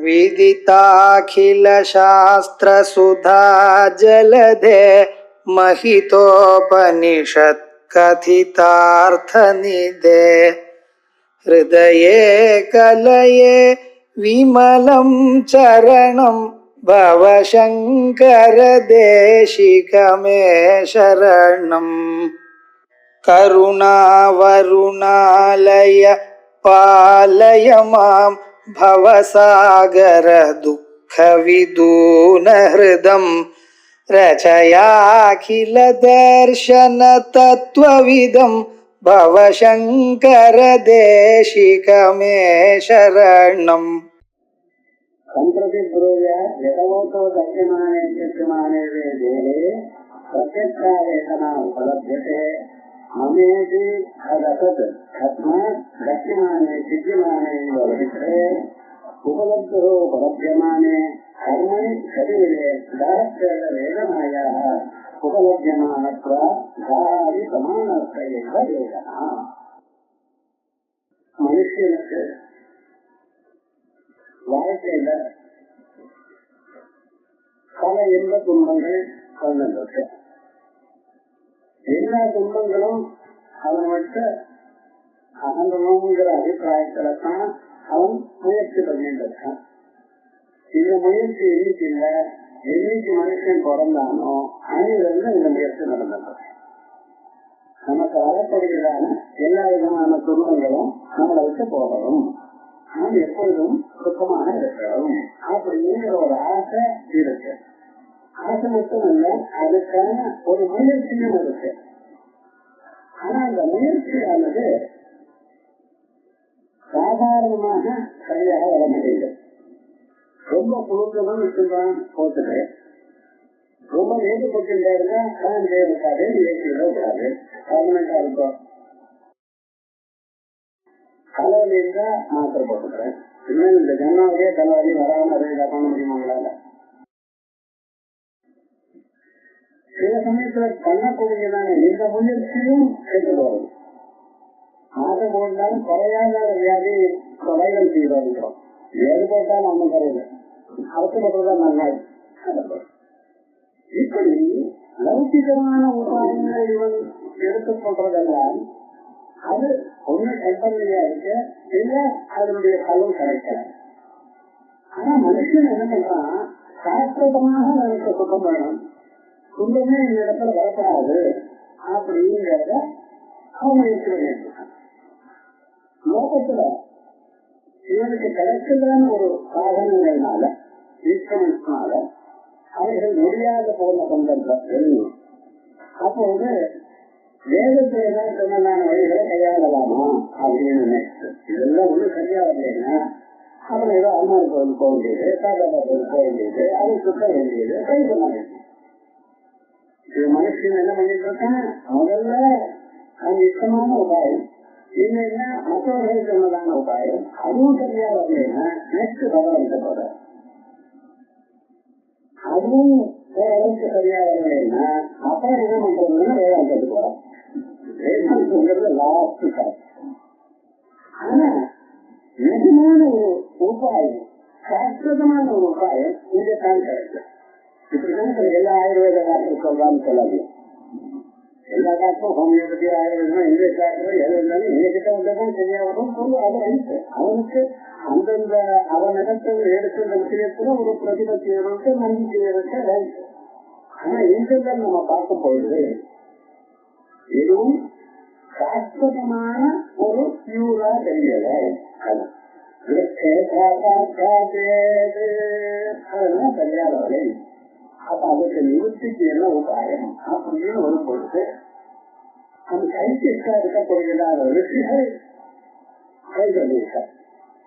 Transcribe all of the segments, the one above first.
विदिताखिलशास्त्रसुधा जलधे महितोपनिषत् कथितार्थनिधे हृदये कलये विमलं चरणं भवशङ्कर देशिकमे शरणम् करुणावरुणालय पालय मां भवसागर दुःखविदूनहृदं रचयाखिल दर्शन तत्त्वविदं भवशङ्कर देशिकमे शरणम् संप्रति ब्रूया यतवोतो दक्षिणाने दक्षिणाने वेदे प्रत्यक्षावेदना उपलभ्यते हमेति अदसत् खत्म दक्षिणाने सिद्धिमाने वर्धिते उपलब्धो उपलभ्यमाने कर्मणि शरीरे दारक्येन वेदनायाः उपलभ्यमानत्वात् धारि समानत्वैव वेदना मनुष्यனுக்கு வாழ்க்கையில பல இன்ப துன்பங்கள் வந்துருக்கு. எல்லா துன்பங்களும் அவனுக்கு அகங்கணுங்கிற அபிப்பிராயத்துல தான் அவன் முயற்சி பண்ணிட்டு இருக்கான். இந்த முயற்சி என்னைக்கு இல்லை, என்னைக்கு மனுஷன் பிறந்தானோ அணிலிருந்து இந்த முயற்சி நடந்துருக்கு. நமக்கு வரப்படுகிறதான எல்லா விதமான துன்பங்களும் நம்மளை விட்டு போகணும், நாம் எப்பொழுதும் சுத்தமாக இருக்கணும் அப்படிங்கிற ஒரு ஆசை இருக்கு. ஆசை மட்டும் இல்ல, அதுக்கான ஒரு முயற்சியும் இருக்கு. ஆனா அந்த முயற்சியானது சாதாரணமாக சரியாக வர முடியல. ரொம்ப குழுக்கமும் வச்சுதான் போட்டுது, ரொம்ப வேண்டுபட்டு இருந்தா கடன் இருக்காது, இயற்கையில கூடாது, பர்மனண்டா இருக்கும். தலைவலி இருந்தா மாத்திரை போட்டுக்கிறேன், இன்னும் இந்த ஜன்னாவே தலைவலி வராம அதை பண்ண முடியுமா உங்களால? சில சமயத்துல பண்ணக்கூடியதான இந்த முயற்சியும் கேட்டு போகும். மாதம் போட்டாலும் குறையாத வியாதி வைரல் செய்திருக்கிறோம். ஏது போட்டாலும் ஒன்றும் குறையில, அவசரப்பட்டுதான் நல்லா. இப்படி லௌகிகமான உபாயங்களை இவன் எடுத்துக் கொள்றதெல்லாம் அது ஒண்ணு கற்பனையா இருக்கு, இல்ல அதனுடைய பலன் கிடைக்கல. ஆனா மனுஷன் என்ன பண்றான், சாஸ்திரமாக நமக்கு சுத்தம் வேணும், துன்பமே இந்த இடத்துல வரப்படாது அப்படிங்கிறத அவன் முயற்சி பண்ணிருக்கான். லோகத்துல இவனுக்கு கிடைச்சதான ஒரு சாதனங்கள்னால, இன்ஸ்ட்ருமெண்ட்ஸ்னால அவைகள் முடியாத போன சந்தர்ப்பத்தில் அப்போது வேதத்தை ஏதாவது சொன்னதான வழிகளை கையாளலாமா அப்படின்னு நினைச்சு இதெல்லாம் ஒண்ணு சரியா வரலைன்னா அப்புறம் ஏதோ அம்மாவுக்கு வந்து போக வேண்டியது, தாத்தாவுக்கு போக வேண்டியது, அதை சுத்த வேண்டியது, கை பண்ண வேண்டியது. இது மனுஷன் என்ன பண்ணிட்டு இருக்கான், முதல்ல அது இஷ்டமான உபாயம், இல்லைன்னா மற்றவர்கள் சொன்னதான உபாயம், அதுவும் சரியா வரலைன்னா நெக்ஸ்ட் பகவான் போற, அதுவும் ஓரளவுக்கு சரியா வரலைன்னா அப்ப என்ன பண்றதுன்னா வேதாந்தத்துக்கு போறோம். வேதாந்தங்கிறது லாஸ்ட் காஸ்ட். ஆனா நிஜமான ஒரு உபாயம், சாஸ்திரமான ஒரு உபாயம் இங்கத்தான் கிடைக்கும். இப்படிதான் எல்லா ஆயுர்வேத டாக்டர் சொல்றான்னு சொல்லாது. எல்லா டாக்டரும் ஹோமியோபதி, ஆயுர்வேதம், இங்கிலீஷ் டாக்டர் எது இருந்தாலும் எங்ககிட்ட வந்ததான் சரியா வரும் சொல்லு. அது ரைட்டு, அவனுக்கு அந்தந்த அவனிடத்தில் எடுக்கின்ற விஷயத்துல ஒரு பிரதிபத்தி இருக்கு, நம்பிக்கை இருக்கு, ரைட்டு. ஆனா இங்க நம்ம பார்க்கும் பொழுது எதுவும் சாஸ்திரமான ஒரு பியூரா தெரியல. அதெல்லாம் சரியான வரை. அப்ப அதுக்கு நிவர்த்திக்கு என்ன உபாயம் அப்படின்னு ஒரு பொழுது அந்த சயின்டிஸ்டா இருக்கக்கூடியதான ரிஷிகள் கை சொல்லியிருக்கார்.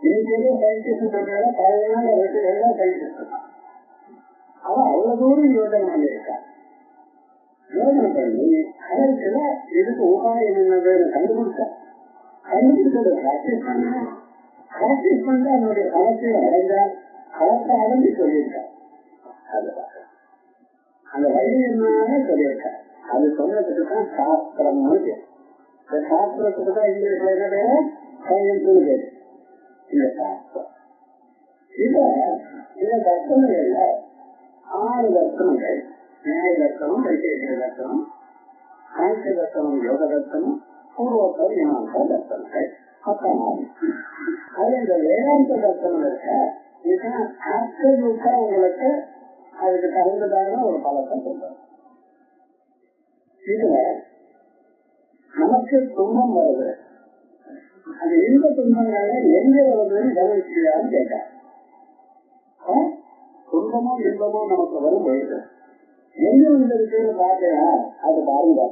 இன்னைக்கு சயின்டிஸ்ட் சொல்றத பழைய ரிஷிகள்லாம் சயின்டிஸ்ட் தான். அவன் அவ்வளவு தூரம் யோஜனை பண்ணியிருக்கான். யோஜனை பண்ணி அதற்குல இதுக்கு உபாயம் என்னதுன்னு கண்டுபிடிச்சார். கண்டுபிடிச்சத பிராக்டிஸ் பண்ண, பிராக்டிஸ் பண்ண அதனுடைய களத்தை அடைஞ்சால் களத்தை அடைஞ்சு சொல்லியிருக்கார். அந்த வழி என்னன்னு சொல்லியிருக்கார். அது சொன்னதுக்கு தான் சாஸ்திரம்னு பேர். இந்த சாஸ்திரத்துக்கு தான் இங்கிலீஷ்ல என்ன பேரு, சயின்ஸ்னு பேரு. இந்த சாஸ்திரம் இப்ப இந்த தர்சனங்கள்ல 6 தர்சனங்கள், நியாய தர்சனம், வைசேஷிக தர்சனம், சாங்கிய தர்சனம், யோக தர்சனம், பூர்வோத்தர மீமாம்சா தர்சனங்கள். அது இந்த வேதாந்த தர்சனம் இருக்க உங்களுக்கு அதுக்கு தகுந்ததான ஒரு பலத்தை சொல்றாங்க. இதுல நமக்கு துன்பம் வருது, அது எந்த துன்பங்கள்ல எங்க வருதுன்னு கவனிச்சுதான்னு கேட்டார். துன்பமோ இன்பமோ நமக்கு வரும்பொழுது எங்க வந்திருக்குன்னு பார்த்தா அது பாருங்க.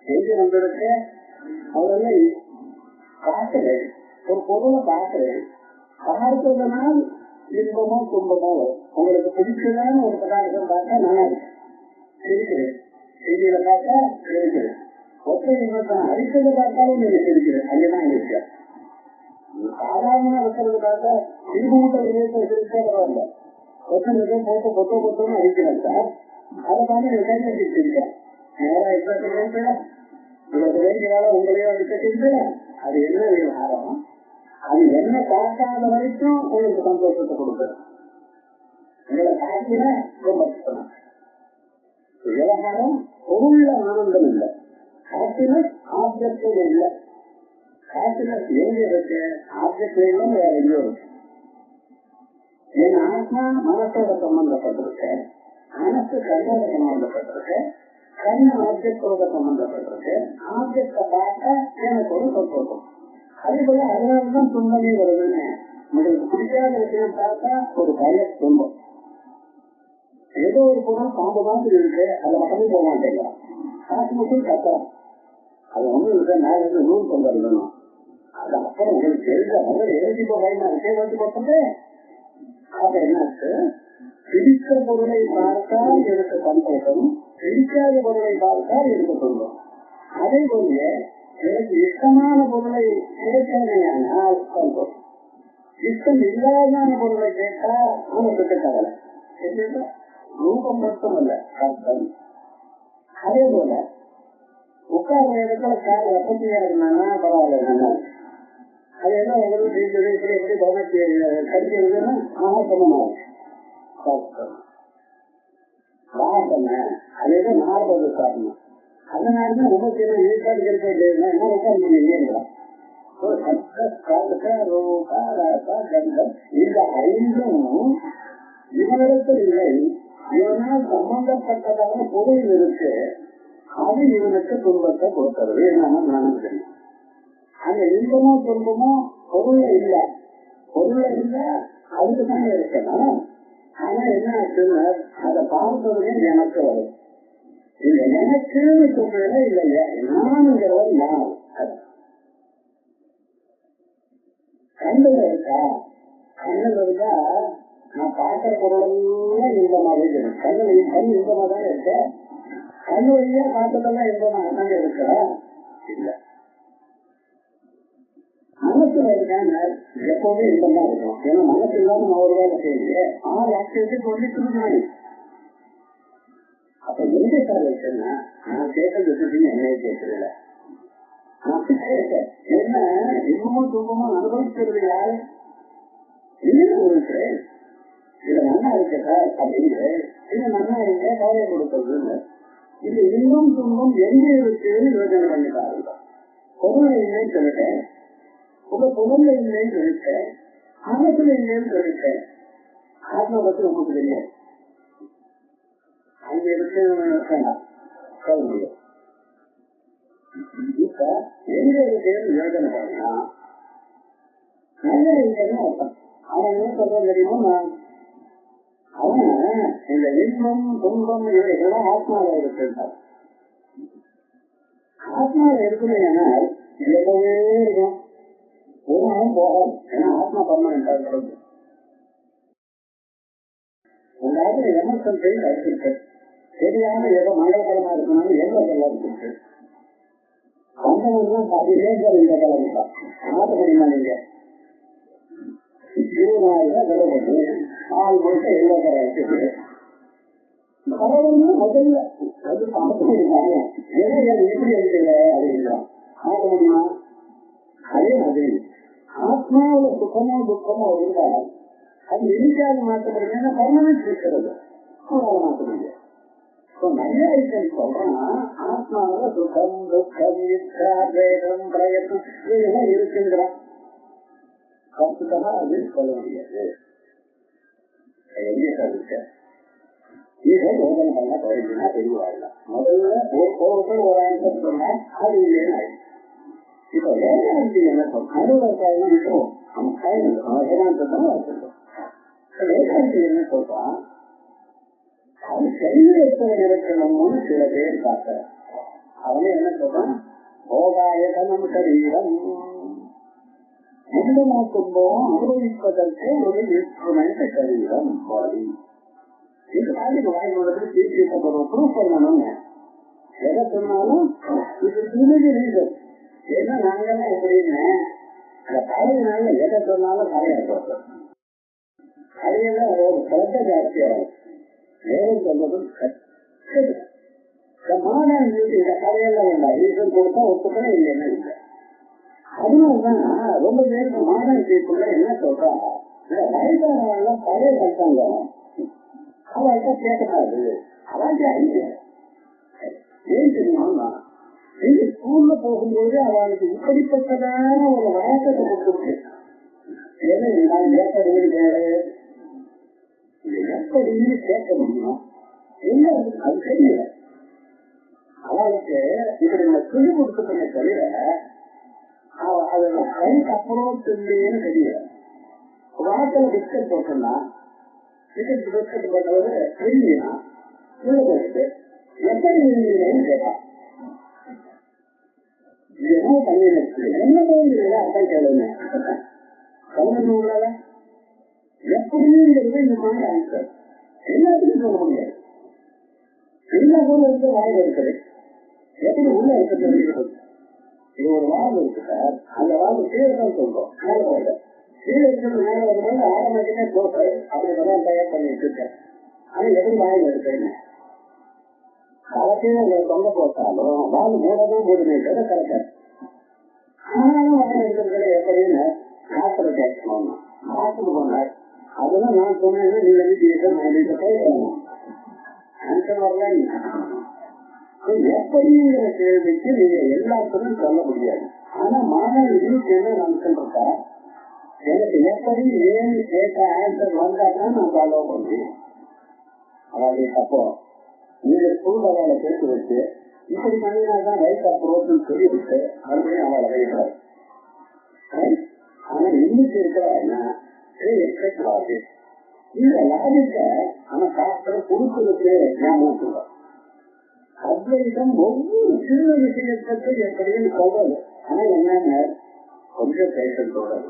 எங்க வந்திருக்கு அவரெல்லாம் பார்க்கிறேன், ஒரு பொருளை பார்க்கிறேன், பார்த்ததுனால் இன்பமோ துன்பமோ வரும். உங்களுக்கு பிடிச்சதான ஒரு பதார்த்தம் பார்த்தா நான் இருக்கிறேன், செய்தியில பார்த்தா இருக்கிறேன், ஒற்றை இன்பத்தான் அடித்ததை பார்த்தாலும் நீங்க இருக்கிறேன். அங்கதான் விஷயம். சாதாரண இருக்கிறது பார்த்தா திருமூட்ட விதத்தை சிரிச்சா பரவாயில்ல, ஒத்தனுக்கு போட்டு பொத்தோன்னு அடிக்கிறேன் சார், அதை பார்த்து நீங்க கையில சிரிச்சிருக்கேன். நேரம் இவ்வளவு வேண்டியதால உங்களையோ அடிச்சிருக்கீங்க. அது என்ன விவகாரம்? அது என்ன காட்டாத வரைக்கும் உங்களுக்கு சந்தோஷத்தை கொடுக்குறது. உங்களை காட்டின ரொம்ப கஷ்டம். விவகாரம் பொருள்ல ஆனந்தம் இல்லை, காட்டின ஆப்ஜெக்ட் இல்லை. காட்டின எங்க இருக்கு? ஆப்ஜெக்ட் இல்லைன்னு வேற எங்கேயோ இருக்கு. என் ஆத்மா மனசோட சம்பந்தப்பட்டிருக்கு, மனசு கண்ணோட சம்பந்தப்பட்டிருக்கு, கண் ஆப்ஜெக்டோட சம்பந்தப்பட்டிருக்கு. ஆப்ஜெக்ட பார்த்தா எனக்கு ஒரு சந்தோஷம். அதே போல அதனாலதான் துன்பமே வருதுன்னு. உங்களுக்கு பிடிக்காத விஷயம் பார்த்தா ஒரு பய துன்பம். ஏதோ ஒரு பொருள் பாம்பு மாதிரி இருக்கு, அதை மட்டுமே போக மாட்டேங்கிறான், காசு மட்டும் கத்துறான். அது ஒண்ணும் இருக்க மேல இருந்து நூல் கொண்டு வரணும். அது அப்புறம் உங்களுக்கு தெரிஞ்ச முதல்ல எழுதி பயமா இருக்கே வந்து போட்டு. அது என்னாச்சு? பிடித்த பொருளை பார்த்தால் எனக்கு சந்தோஷம், பிடிக்காத பொருளை பார்த்தால் எனக்கு துன்பம். அதே போல எனக்கு இஷ்டமான பொருளை கேட்கலையானால் சந்தோஷம், இஷ்டம் இல்லாத பொருளை கேட்டா உனக்கு கவலை. ரூபம் மட்டும் அல்ல, கஷ்டம். அதே போல உட்கார்ந்த இடத்துல கார் வசதியா இருந்தானா பரவாயில்ல. அது ஏதோ உங்களுக்கு இப்படி எப்படி கவனிச்சு கடிக்கிறதுன்னா ஆசமமாகும். வாசனை அது ஏதோ நாற்பது காரணம். அதனாலதான் நமக்கு என்ன ஈடுபாடுக்கிறதே இல்லைன்னா என்ன உட்கார முடியும். இந்த 5ம் இவனிடத்தில் இல்லை, இவனால் சம்பந்தப்பட்டதான பொருள் இருக்கு, அது இவனுக்கு துன்பத்தை கொடுக்கிறது. என்னன்னா நானும் தெரியும். அந்த இன்பமோ துன்பமோ பொருளை இல்லை, பொருளை இல்லை அதுக்குதானே இருக்கணும். ஆனா என்ன ஆச்சுன்னா அதை பார்த்ததுமே எனக்கு வரும். இந்த எனக்குன்னு சொல்றத இல்லையா, நானுங்கிறவர் யார்? கண்ணுல இருக்கா? கண்ணுல இருந்தா நான் பார்க்கிற பொருளெல்லாம் இன்பமாவே இருக்கு. கண் இன்பமா தானே இருக்க. கண்ணு வழியா பார்த்ததெல்லாம் இன்பமாக தானே இருக்கிறா? இல்ல. மனசுல இருக்காங்க எப்பவுமே இன்பமா இருக்கும். ஏன்னா மனசு இல்லாம நான் ஒரு வேலை செய்யலையே, 6 ஆக்டிவிட்டி சொல்லிட்டு. அப்ப எங்க சார் வச்சேன்னா நான் கேட்டது என்னைய கேட்கறதில்ல. என்ன இன்பமும் துன்பமும் அனுபவிக்கிறது யாரு? இருக்கு இது நல்லா இருக்கா அப்படின்னு, இது நல்லா இருக்க கவலை கொடுக்கிறது. இது இன்பம் துன்பம் எங்க இருக்குன்னு யோசனை பண்ணி பாருங்க. பொருளை இல்லைன்னு சொல்லிட்டேன், உங்க பொருள்ல இல்லைன்னு சொல்லிட்டேன், ஆனத்துல இல்லைன்னு சொல்லிட்டேன். ஆத்மா பத்தி உங்களுக்கு தெரியாது. அங்க இருக்கு வேண்டாம் சொல்ல முடியும். இப்ப எங்க இருக்குன்னு யோசனை பண்ணா நல்ல இல்லைன்னு அர்த்தம். அவன் என்ன சொல்றது தெரியுமா? அவன் இந்த இன்பம் துன்பம் இவைகள்லாம் ஆத்மாவில இருக்குன்றான். ஆத்மாவில இருக்கணும். ஏன்னா எப்பவே இருக்கும், ஒரு நாளும் போகும். ஏன்னா ஆத்மா பர்மனெண்டா இருக்கிறது. உங்க ஆத்மா எமோஷன் செய்து அடிச்சிருக்கு. சரியான ஏதோ மங்களகரமா இருக்கணும் எவ்வளவு இருக்கு. அந்த பதினேழு இந்த கிளம்பிட்டான். மாற்ற முடியுமா நீங்க? 20,000 செலவு பண்ணி 4 முழுக்க எவ்வளவு தர இருக்குது. பரவாயில்ல முதல்ல அது பார்த்துருக்காங்க. எப்படி இருக்குல்ல அப்படின்றான். மாற்ற முடியுமா? அதே மாதிரி ஆத்மாவில சுகமோ துக்கமோ இருந்தால் அது எரிக்காது மாற்ற முடியும், பர்மனன்ட் இருக்கிறது மாற்ற முடியாது. நிறைய ஐட்டம் சொல்றான். ஆத்மாவில சுகம் துக்கம் வேதம் பிரயத்தம் இதெல்லாம் இருக்குங்கிறான். கருத்துக்கா அது சொல்ல முடியாது. எங்கே கருத்து இதை யோசனை பண்ண பயிற்சினா தெளிவாயில்ல. முதல்ல ஒரு ஆன்சர் சொன்னா அது இல்லைன்னு ஆயிடுச்சு. இப்ப வேதாந்தி என்ன சொல்றோம், அறுபதாயிரம் விட்டுரும், வேதாந்தி என்ன சொல்றான், அது சரீரத்தை நினைக்கணும்னு சில பேர் பார்க்க. அவனே என்ன சொல்றான், போகாயதனம் சரீரம் எந்த நோக்கும்போதும் அனுபவிப்பதற்கு ஒரு இன்ஸ்ட்ருமெண்ட் சரீரம் பாடி. இது மாதிரி வாய்ப்புகளுக்கு தீர்த்து ப்ரூவ் பண்ணணும்னு எதை சொன்னாலும் இது ரீசன். ஏன்னா நாங்கெல்லாம் எப்படின்னு அந்த பழையனால எதை சொன்னாலும் கரையா சொல்றோம். கரையில ஒரு சிரத்த ஜாஸ்தியாகும். வேறு சொல்வதும் மாணவன் இந்த கதையெல்லாம் வேண்டாம், ரீசன் கொடுத்தா ஒத்துக்கணும், இல்லைன்னா இல்லை. அதனாலதான் ரொம்ப பேருக்கு மாணவன் தீர்ப்புல என்ன சொல்றாங்க, வயதானவெல்லாம் பழைய கட்டாங்க அவள்கிட்ட கேட்கக்கூடாது. அவள்கிட்ட ஏன் தெரியுமா, இந்த ஸ்கூல்ல போகும்போது அவளுக்கு இப்படிப்பட்டதான ஒரு வழக்கத்தை கொடுத்துருக்கு. எப்படின்னு கேட்க முடியும், என்ன அது தெரியல. அவளுக்கு இப்படி நம்ம சொல்லி கொடுத்துட்டோமே தவிர அதோட கைக்கு அப்புறம் சொல்லின்னு தெரியல. வாரத்துல பிஸ்கட் போட்டோம்னா பிஸ்கட் போட்டவரு தெரிஞ்சுனா எப்படி விரும்பினேன்னு கேட்டான். என்ன பண்ணிருக்கு என்ன தோன்றுல அதான் கேளுங்க. கவனம் உள்ளத எப்படிங்கிறது இந்த மாதிரி ஆன்சர் எல்லாத்துக்கும் சொல்ல முடியாது. எல்லா ஊர்ல இருந்து வாயில் இருக்குது, எப்படி உள்ள இருக்கிறது. இது ஒரு வாரம் இருக்கு சார், அந்த வாரம் கீழே தான் சொல்றோம், மேல போயிட கீழே இருக்கிறது மேல வரும்போது ஆட்டோமேட்டிக்கா போட்டு அப்படிதான் தயார் பண்ணிட்டு இருக்கேன். ஆனா எப்படி வாயில் இருக்குன்னு கலக்கையில தொங்க போட்டாலும் வால் மூடதான் மூடுமே தவிர கலக்க. ஆனாலும் வாயில் இருக்கிறதுல எப்படின்னு காத்துல கேட்கணும்னா காத்துக்கு போனார். அதெல்லாம் நான் சொன்னேன்னா நீங்க போயிடணும் ஆன்சர் வரல. எப்படிங்கிற கேள்விக்கு நீங்க எல்லாத்துக்கும் சொல்ல முடியாது. ஆனா மாணவர்களுக்கு என்ன ஆன்சர் இருக்கா, எனக்கு எப்படி ஏன்னு கேட்ட ஆன்சர் வந்தாதான் நான் ஃபாலோ பண்ணுவேன். அதாவது அப்போ நீங்க ஸ்கூல் அவளை பேசி வச்சு இப்படி பண்ணினாதான் ரைட் அப்ரோச்சுன்னு சொல்லி விட்டு மறுபடியும் அவளை வைக்கிறார். ஆனா இன்னைக்கு இருக்கிறாருன்னா இந்த லாஜிக்க ஆனா சாஸ்திரம் கொடுக்கறதுக்கு ஞாபகம் சொல்றோம். அத்வைதம் ஒவ்வொரு சின்ன விஷயத்துக்கு எப்படின்னு சொல்றது. ஆனா என்னன்னு கொஞ்சம் பேசல் சொல்றது.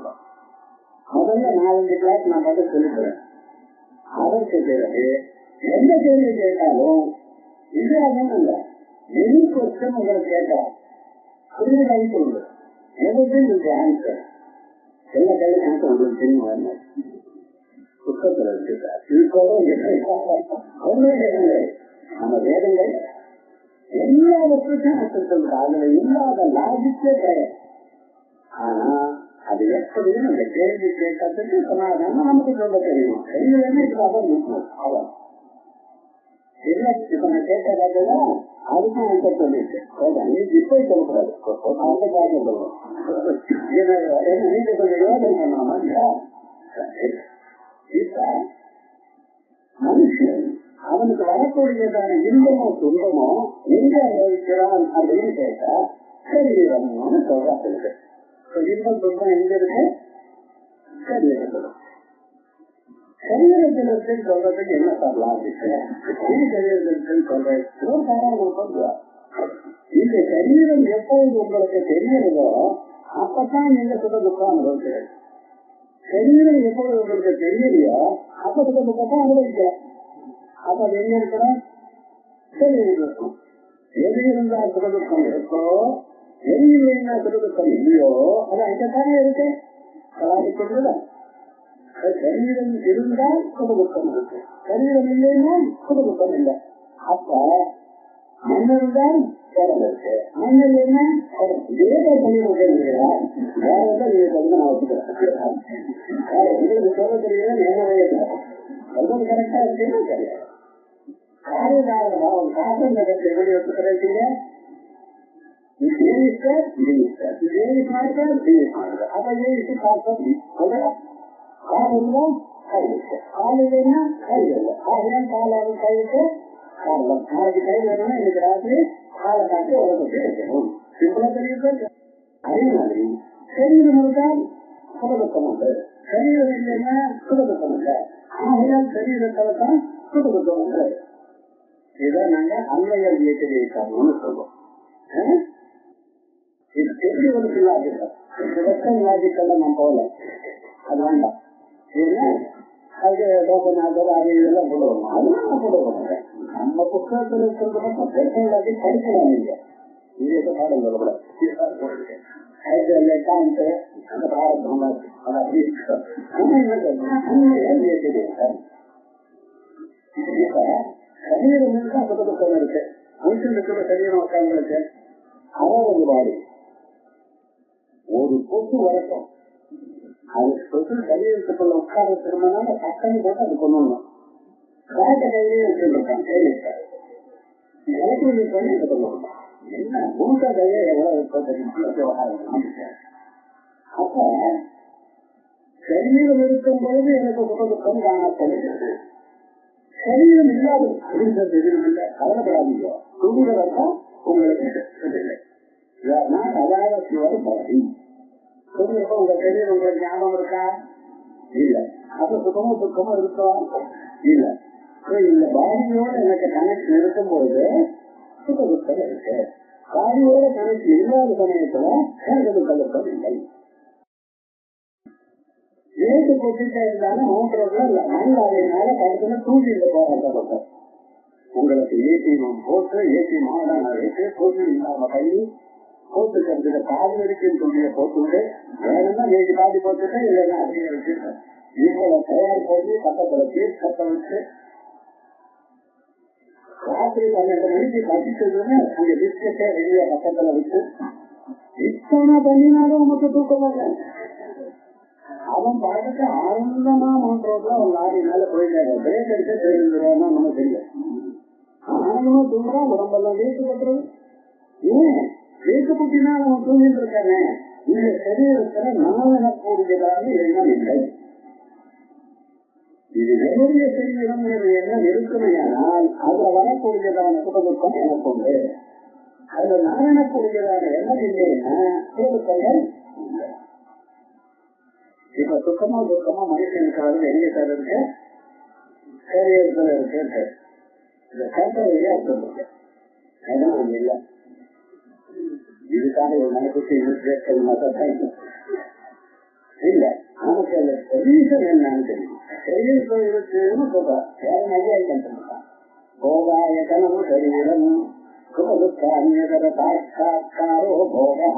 முதல்ல 4-5 கிளாஸ் நான் பார்த்து சொல்லிக்கிறேன். அதற்கு பிறகு எந்த கேள்வி கேட்டாலும் இதாதான் இல்ல, எனி கொஸ்டின் உங்களை கேட்டா புரியுதான்னு சொல்லுங்க. Everything is the answer. எல்லா கேள்வி ஆன்சர் உங்களுக்கு தெரியும். புத்தகத்தில் இருக்கிறார் நம்ம வேதங்கள் எல்லாவற்றுக்கும் ஆன்சர் சொல்ற. அதுல இல்லாத லாஜிக்கே கிடையாது. ஆனா அது எப்படியும் அந்த கேள்வி கேட்டதுக்கு சொன்னாதான் நமக்கு சொல்ல தெரியும். தெரியுதுன்னு இருக்கிறாதான் இருக்கணும். அவன் என்ன இப்ப நான் கேட்டதா அதுக்கும் ஆன்சர் சொல்லிட்டு இப்ப சொல்லக்கூடாது. அந்த காரணம் சொல்லுவோம். நீங்க கொஞ்சம் யோசனை பண்ணாமா இப்ப மனுஷன் அவனுக்கு வரக்கூடியதான இன்பமோ துன்பமோ எங்க அனுபவிக்கிறான் அப்படின்னு கேட்டா சரீரம்னு சொல்றாங்க. இன்பம் துன்பம் எங்க இருக்கு, சரீரத்தில். சரீரத்தில் சொல்றதுக்கு என்ன சொல்லலாம், சரீரத்தில் சொல்றேன் இந்த சரீரம் எப்போது உங்களுக்கு தெரியறதோ அப்பதான் நீங்க சுக துக்கம் அனுபவிக்கிறேன். சரீரம் எப்போது உங்களுக்கு தெரியலையோ அப்ப சுக துக்கத்தான் அனுபவிக்கிறேன். அப்ப அது எங்க இருக்கிறோம், சரீரம் இருக்கும். எது இருந்தா சுக துக்கம் இருக்கோ, எது இல்லைன்னா சுக துக்கம் இல்லையோ அது அங்கத்தானே இருக்கு. சொல்றத சரீரம் இருந்தால் சுக துக்கம் இருக்கு, சரீரம் இல்லைன்னா சுக துக்கம் இல்லை. அப்ப மண் இருந்தால் உடம்பு இருக்கு. ஆண்கள் என்ன வேற சொல்லிடுறேன் வேற எதாவது நீங்க சொல்லுங்க நான் வச்சுக்கிறேன். உங்களுக்கு சொல்ல தெரியல என்னவே இல்லை சொல்றது கரெக்டா இருக்குன்னா தெரியாது. காரணம் எப்படி ஒத்துக்கிறீங்க நாளைக்கு கை வேணும்னா இன்னைக்கு ராத்திரி காலை காட்டி உடம்பு வைக்கணும். சிம்பிளா தெரியுது. அதே மாதிரி சரீரம் இருந்தால் சுகதுக்கம் உண்டு, சரீரம் இல்லைன்னா சுகதுக்கம் இல்லை. ஆகையால் சரீரத்தில் தான் சுகதுக்கம் உண்டு. இதை நாங்க அன்னையர் இயற்கை காரணம்னு சொல்லுவோம். இது எப்படி ஒரு லாஜிக்கல் வெஸ்டர்ன் லாஜிக்கல்ல நான் போகல, அது வேண்டாம். ஏன்னா அது டோக்கனாக அது இதெல்லாம் போடுவோம், அதெல்லாம் நான் போட மாட்டேன். நம்ம புத்தகத்தில் இருக்கிறது மட்டும் வெஸ்டர்ன் லாஜிக் படிக்கலாம். நீங்க இங்கிலீஷ பாடம் சொல்லக்கூடாது. அந்த பிராரத்தம் அது அப்படி அன்னையர் இயற்கை இப்ப சரீரம் இருந்தா சுகதுக்கம் இருக்கு. மனுஷன் இருக்கிற சரீரம் உட்கார்ந்துருக்கு. அதாவது பாடி ஒரு கொசு வரட்டும், அது கொசு சரீரத்துக்குள்ள உட்கார திரும்பினால பக்கம் போட்டு அது கொள்ளணும். காட்ட கையிலே வச்சுருக்கான் கையிருக்காரு எனக்கு பண்ணி இது கொள்ளணும். என்ன மூத்த கையை எவ்வளவு இருக்க தெரியும். அப்ப சரீரம் இருக்கும் பொழுது எனக்கு சுகதுக்கம் காணப்படுகிறது. சரீரம் இல்லாத இருந்தது எதுவும் இல்லை, கவலைப்படாதீங்க. தூங்குறதா உங்களுக்கு இல்லை. தூங்குறப்ப உங்க சரீரம் உங்களுக்கு ஞாபகம் இருக்கா? இல்லை. அப்ப சுகமும் துக்கமும் இருக்கும் இல்லை. இந்த பாடியோட எனக்கு கனெக்ஷன் இருக்கும் பொழுது சுகதுக்கம் இருக்கு. பாடியோட கனெக்ஷன் இல்லாத சமயத்துல எனக்கு சுகதுக்கம் இல்லை. ஏற்று போட்டுட்டே இருந்தாலும் மூன்றதுல மண்ணாதையினால படுத்துன்னு தூங்கிட்டு போறாங்க. உங்களுக்கு ஏசி ரூம் போட்டு ஏசி மாடான வைத்து கொசு இல்லாம பண்ணி போட்டுக்கிறதுக்கு பாதி வரைக்கும் துணியை போட்டுட்டு வேணும்னா ஏசி பாதி போட்டுட்டு இல்லைன்னா அப்படின்னு வச்சுருக்கேன். இவ்வளவு தயார் பண்ணி பக்கத்துல பீஸ் கட்ட வச்சு ராத்திரி 12 மணிக்கு பசிச்சதுன்னு அங்க பிஸ்கட்டே வெளியே பக்கத்துல வச்சு இத்தனை பண்ணினாலும் உங்களுக்கு தூக்கம் வரல. அவன் பார்த்துட்டு ஆனந்தமா மூன்றோட்ல அவன் லாரி மேல போயிட்டாரு. பிரேக் அடிச்சா தெரிஞ்சிருவான்னா நமக்கு தெரியும். ஆனந்தமா தூங்குறா, உடம்பெல்லாம் வேட்டு கட்டுறது. ஏன் வேட்டு குட்டினா அவன் தூங்கிட்டு இருக்கானே. இந்த சரீரத்துல நான் எனக்கூடியதாக எண்ணம் இல்லை. இது என்னுடைய சரீரம் எண்ணம் இருக்குமையானால் அதுல வரக்கூடியதான சுகதுக்கம் எனக்கு உண்டு. அதுல நான் எனக்கூடியதான எண்ணம் இல்லைன்னா சுகதுக்கங்கள் இல்லை. இப்ப சுத்தமா துக்கமா மனுஷனுக்கு வந்து எங்க சார் இருக்கு? சரீரத்துல இருக்கு. இந்த கண்டவையா இருக்கு. அதெல்லாம் இல்லை. இதுக்காக ஒரு நினைப்பு இல்ல. நமக்கு அந்த ரீசன் என்னன்னு தெரியும். சரீரத்தில் இருக்குன்னு சொல்றான். வேற நிறைய கண்டுட்டான். போகாய கனவு சரீரம் சுகதுக்காரோ போகா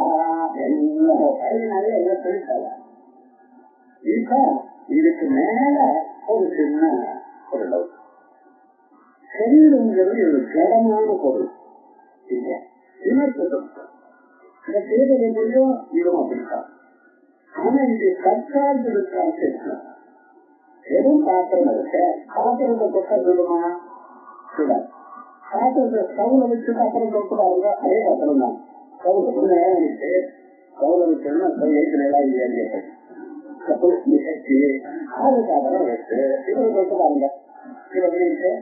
என்ன என்ன சொல்லிட்டாங்க. இப்ப இதுக்கு மேல ஒரு சின்ன ஒரு டவுட். சரீரங்கிறது ஒரு ஜடமான பொருள் இல்லையா? தேர்தல் எப்படியோ இதுவும் அப்படித்தான். ஆனா இது சர்க்கார் இருக்காது. வெறும் பாத்திரம் இருக்கு. பாத்திரத்தை தொட்ட சொல்லுமா? பாத்திரத்தை ஸ்டவ்ல வச்சு பாத்திரம் தொட்டுடாங்க. அதே பாத்திரம் தான். ஸ்டவ்ல நேரம் வச்சு ஸ்டவ்ல வச்சோம்னா ஏற்கனவே இல்லையான்னு கேட்டேன். ஆளுக்காக வச்சு இவரு தொட்டு பாருங்க. இவருக்கு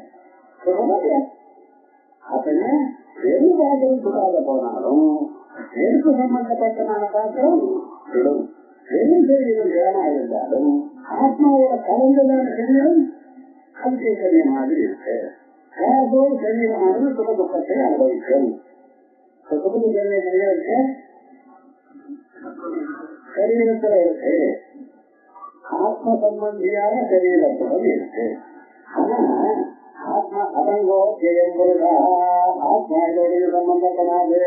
அப்படின்னா வெறும் பாத்திரம் சுடாத போனாலும் நெருப்பு சம்பந்தப்பட்டமான பாத்திரம் சுடும். வெறும் சரீரம் ஜனமா இருந்தாலும் ஆத்மாவோட கலந்துதான சரீரம் கல்வி சரீரம் மாதிரி இருக்கு. போல் சரீரமானது சுக துக்கத்தை அனுபவிக்கும். சுகத்துக்கு சரீரம் இருக்கு, சரீரத்துல இருக்கு. ஆத்ம சம்பந்தியான சரீரத்துடன் இருக்கு. ஆனா ஆத்மா அதங்கோ ஜெயம்பொருளா ஆத்மா இதோடைய சம்பந்தப்படாது.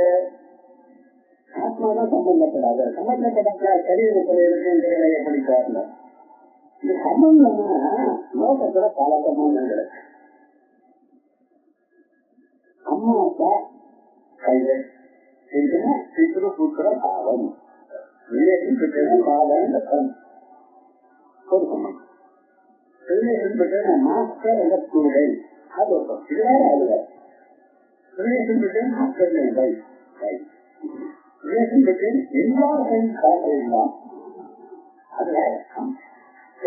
ஆத்மாதான் சம்பந்தப்படாது. சம்பந்தப்பட்ட சரீரத்தில் இருக்குங்கிறத எப்படி பாருங்க. இந்த சம்பந்தம்னா லோகத்துல பல சம்பந்தம் இருக்கு. அம்மா அப்பா கைகள் பித்ரு புத்திர பாவம் relation between father and son ஒரு சம்பந்தம். Relation between master and student அது ஒரு இது வேற அது வேற. Relation between husband and wife relation between in laws and father in law அது வேற.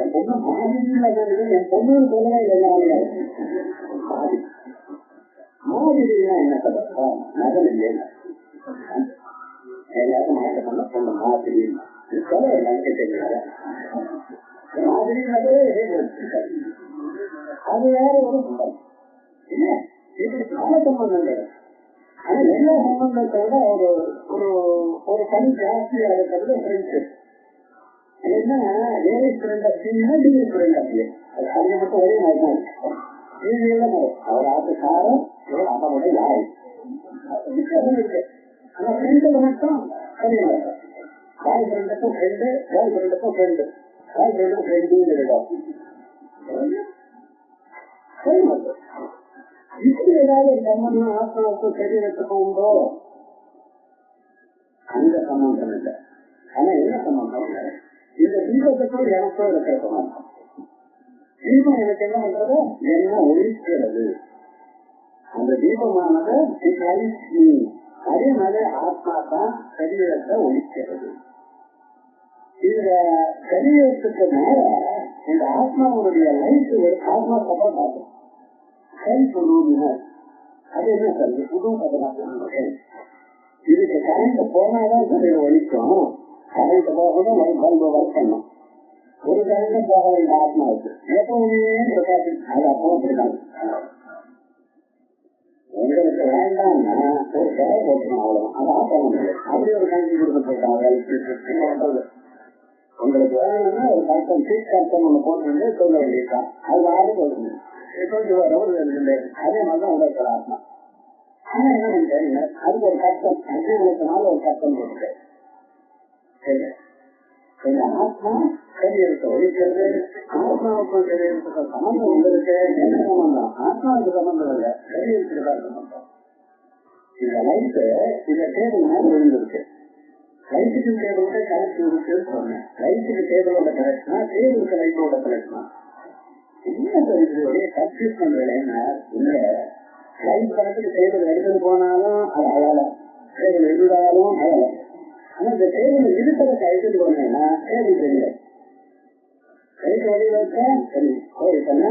என் பொண்ணு மாதிரி என் பொண்ணு சொல்லவே இல்லை மாதிரி மாதிரினா என்ன சொல்றா நகல் இல்லையா எல்லாரும் மாற்ற சொன்ன மாதிரி சொல்ல எல்லாருக்கே தெரியாது. மாதிரி அது வேற ஒரு சம்பந்தம் இல்ல இது பல சம்பந்தங்கள். ஆனா எல்லா சம்பந்தத்தை விட ஒரு ஒரு ஒரு பணி ஜாஸ்தியா இருக்கிறது ஃப்ரெண்ட்ஷிப். ஏன்னா லேடிஸ் ஃப்ரெண்ட் அப்படின்னா டிகிரி ஃப்ரெண்ட் அப்படி அது அவங்க மட்டும் ஒரே மாதிரி தான் இருக்கும். அவர் ஆத்துக்காரன் அவனுடைய யாரு வித்தியாசம் இருக்கு. ஆனா ஃப்ரெண்டுல மட்டும் அதே மாதிரி பாய் ஃப்ரெண்டுக்கும் ஃப்ரெண்டு கேர்ள் ஃப்ரெண்டுக்கும் ஃப்ரெண்டு பாய் ஃப்ரெண்டுக்கும் ஃப்ரெண்டுங்கிறோம். இப்படி ஏதாவது சம்பந்தம் ஆத்மாவுக்கும் சரீரத்துக்கும் உண்டோ? அந்த சம்பந்தம் இல்லை. ஆனா என்ன சம்பந்தம்? இந்த தீபத்துக்கும் எனக்கும் இருக்கிற சம்பந்தம். தீபம் எனக்கு என்ன பண்றது? என்ன ஒழிக்கிறது. அந்த தீபமானது அதே மாதிரி ஆத்மா தான் சரீரத்தை ஒழிக்கிறது. இந்த சரீரத்துக்கு மேல இந்த ஆத்மாவுடைய லைஃப் ஆத்மா சப்போர்ட் ஆகும். அது என்ன சொல்றது? புது பதமாக இதுக்கு கரண்ட் போனாதான் சரீரம் ஒழிக்கும். கரண்ட் போகணும் பல்பு ஒர்க் பண்ணும். ஒரு கரண்ட் போக வேண்டிய ஆத்மாவுக்கு எப்பவுமே அது அப்போ அப்படிதான். உங்களுக்கு வேண்டாம்னா ஒரு கடை போட்டுக்கணும் அவ்வளவு. அது ஆஃப் பண்ண முடியாது. அப்படி ஒரு கணக்கு கொடுத்துருக்காங்க. உங்களுக்கு வேணும்னா ஒரு கஷ்டம் சீட் கஷ்டம் ஒண்ணு போட்டு சொல்ல வேண்டியதுதான். அது வாரி சொல்லுங்க. அதே மாதிரிதான் உங்களுக்கு ஆத்மா. ஆனா என்ன தெரியுங்க, அதுக்கு ஒரு கஷ்டம் 5 நாள் ஒரு கஷ்டம் போட்டு இந்த ஆத்மா சரீரத்தை ஒழிக்கிறது. ஆத்மாவுக்கும் சரீரத்துக்கும் சம்பந்தம் உங்களுக்கு என்ன சம்பந்தம்? ஆத்மாவுக்கு சம்பந்தம் இல்லை, சரீரத்துக்கு தான் சம்பந்தம். இந்த லைஃப் இந்த டேபிள் மேல விழுந்திருக்கு. லைஃபுக்கு டேபிளோட கனெக்ட் இருக்குன்னு சொன்னேன். லைஃபுக்கு டேபிளோட கனெக்ட்னா டேபிளுக்கு லைஃபோட கனெக்ட்னா என்ன சொல்லிட்டு கன்ஃபியூஸ் பண்றேன்னா இல்ல. லைஃப் கணக்கு டேபிள் எடுத்துட்டு போனாலும் அது அழல, டேபிள் இருந்தாலும் அழல. ஆனா இந்த டேபிள் இருக்கிறத எடுத்துட்டு போனேன்னா டேபிள் தெரியல. லைஃப் வழியில வச்சா சரி கோரி பண்ண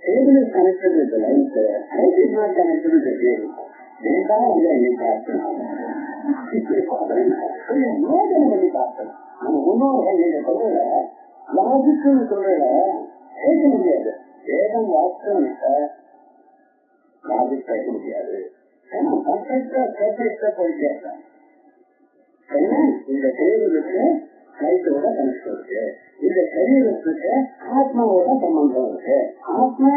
table is connected with life. Life is not connected with table. வேண்டாம் இல்லை இன்னைக்கு யோசனை பண்ணி பார்க்கணும். நம்ம முன்னோர்கள் நீங்க சொல்றத லாஜிக்குன்னு சொல்றத கேட்க முடியாது. வேதம் வாஸ்தவம் லாஜிக் கேட்க முடியாது. ஏன்னா பர்ஃபெக்டா போயிட்டே இருக்காங்க. ஏன்னா இந்த டேபிளுக்கு லைட்டோட கனெக்ட் இருக்கு. இந்த சரீரத்துக்கு ஆத்மாவோட சம்பந்தம் இருக்கு. ஆத்மா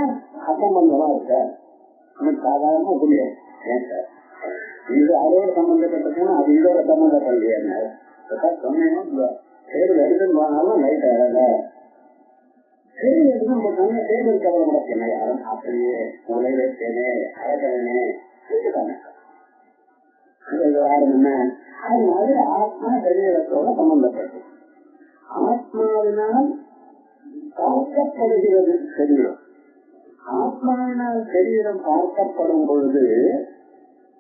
அசம்பந்தமா இருக்கு. நமக்கு சாதாரணமா புரியாது. ஏன் சார் இது அதோட சம்பந்தப்பட்டதுன்னா அது இதோட சம்பந்தப்படலையா சொன்னீங்கன்னா டேபிள் எடுத்துன்னு போனாலும் லைட் அழல. டேபிள் எடுத்து போட்டாங்க டேபிள் கவலைப்படத்தேனே யாரும் அப்படியே உழைவேத்தேனே அழகனே என்ன அது மாதிரி ஆத்மா சரீரத்தோட சம்பந்தப்பட்டது. ஆத்மாவினால் பார்க்கப்படுகிறது சரீரம். ஆத்மாவினால் சரீரம் பார்க்கப்படும் பொழுது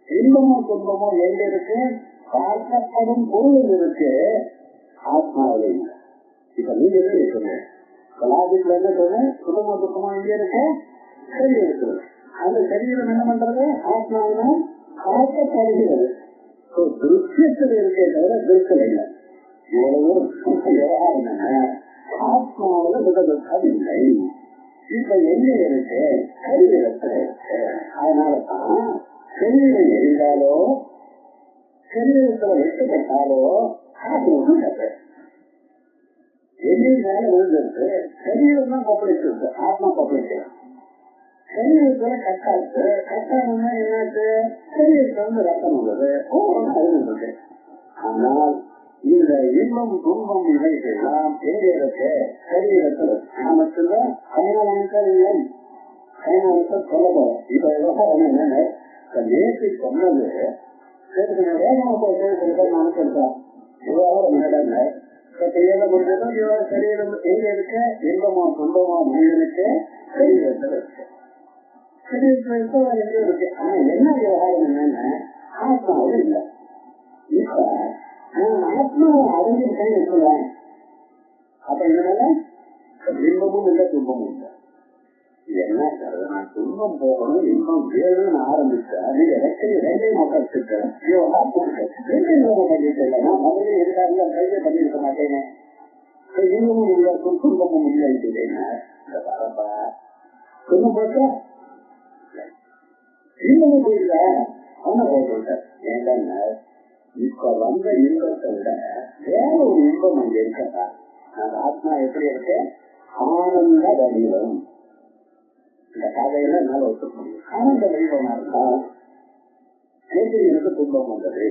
இன்பமோ துன்பமோ எங்க இருக்கு? பார்க்கப்படும் பொருள் இருக்கு, ஆத்மாவில் இல்லை. இப்ப நீங்க சொன்னேன் லாஜிக்ல என்ன சொன்னேன்? குடும்ப துக்கமோ எங்க இருக்கு? சரீரம் இருக்குது. அந்த சரீரம் என்ன பண்றது? ஆத்மாவினால் பார்க்கப்படுகிறது. திருஷ்யத்தில் இருக்கே தவிர திருஷ்டம் இல்லை. ஆத்மாவில சுகதுக்கம் இல்லை. இப்ப எங்க இருக்கு? சரீரத்தில் இருக்கு. அதனாலதான் சரீரம் எரிந்தாலோ சரீரத்துல வெட்டப்பட்டாலோ ஆத்மாவுக்கு எரியும் மேல விழுந்திருக்கு. சரீரம் தான் கொப்பளிச்சிருக்கு, ஆத்மா கொப்பளிச்சு. சரீரத்துல கட்டாச்சு. கட்டானா என்னாச்சு? சரீரத்துல வந்து ரத்தம் உள்ளது, இருக்கு. ஆனால் இந்த இன்பம் துன்பம் இவைகள்லாம் எங்க இருக்கு? சரீரத்துல. நமக்குள்ள பயணங்கள் இல்லை. பயணத்தை சொல்ல போறோம். இப்ப விவகாரம் என்னன்னு நேற்று சொன்னது வேகமா போயிட்டு சில பேர் நினைச்சிருக்கோம் இவ்வளவு மேடம் செய்யல முடிஞ்சதும் இவ்வளவு சரீரம் எங்க இருக்க இன்பமோ துன்பமோ மனிதனுக்கு சரீரத்தில் இருக்கு. சரீரத்தில் இருக்க எங்க இருக்கு. ஆனா என்ன விவகாரம் என்னன்னு ஆத்மாவும் இல்லை. இப்ப நான் ஆத்மாவை அறிஞ்சிருக்கேன்னு இருக்கிறேன். அப்ப இதனால இன்பமும் இல்லை துன்பமும் இல்லை. என்ன நான் துன்பம் போகணும் இன்பம் வேணும்னு ஆரம்பிச்சா நீங்க ரெண்டையும் உட்காந்துருக்கேன். நான் முதல்ல இருக்காருல கையை பண்ணிருக்க மாட்டேனே. இன்பமும் இல்லை துன்பமும் இல்லைன்னு வரப்பா துன்பம் போட்டா இன்பமும் போயிடல அவனை போட்டு ஏன்னா இப்ப வந்த இன்பத்தை விட வேற ஒரு இன்பம் அங்க இருக்கா. அந்த ஆத்மா எப்படி இருக்கு ஆனந்த வடிவம். இந்த கதையில என்னால ஒத்துக்க முடியும். ஆனந்த வடிவமா இருக்கா நேற்று எனக்கு துன்பம் வந்தது.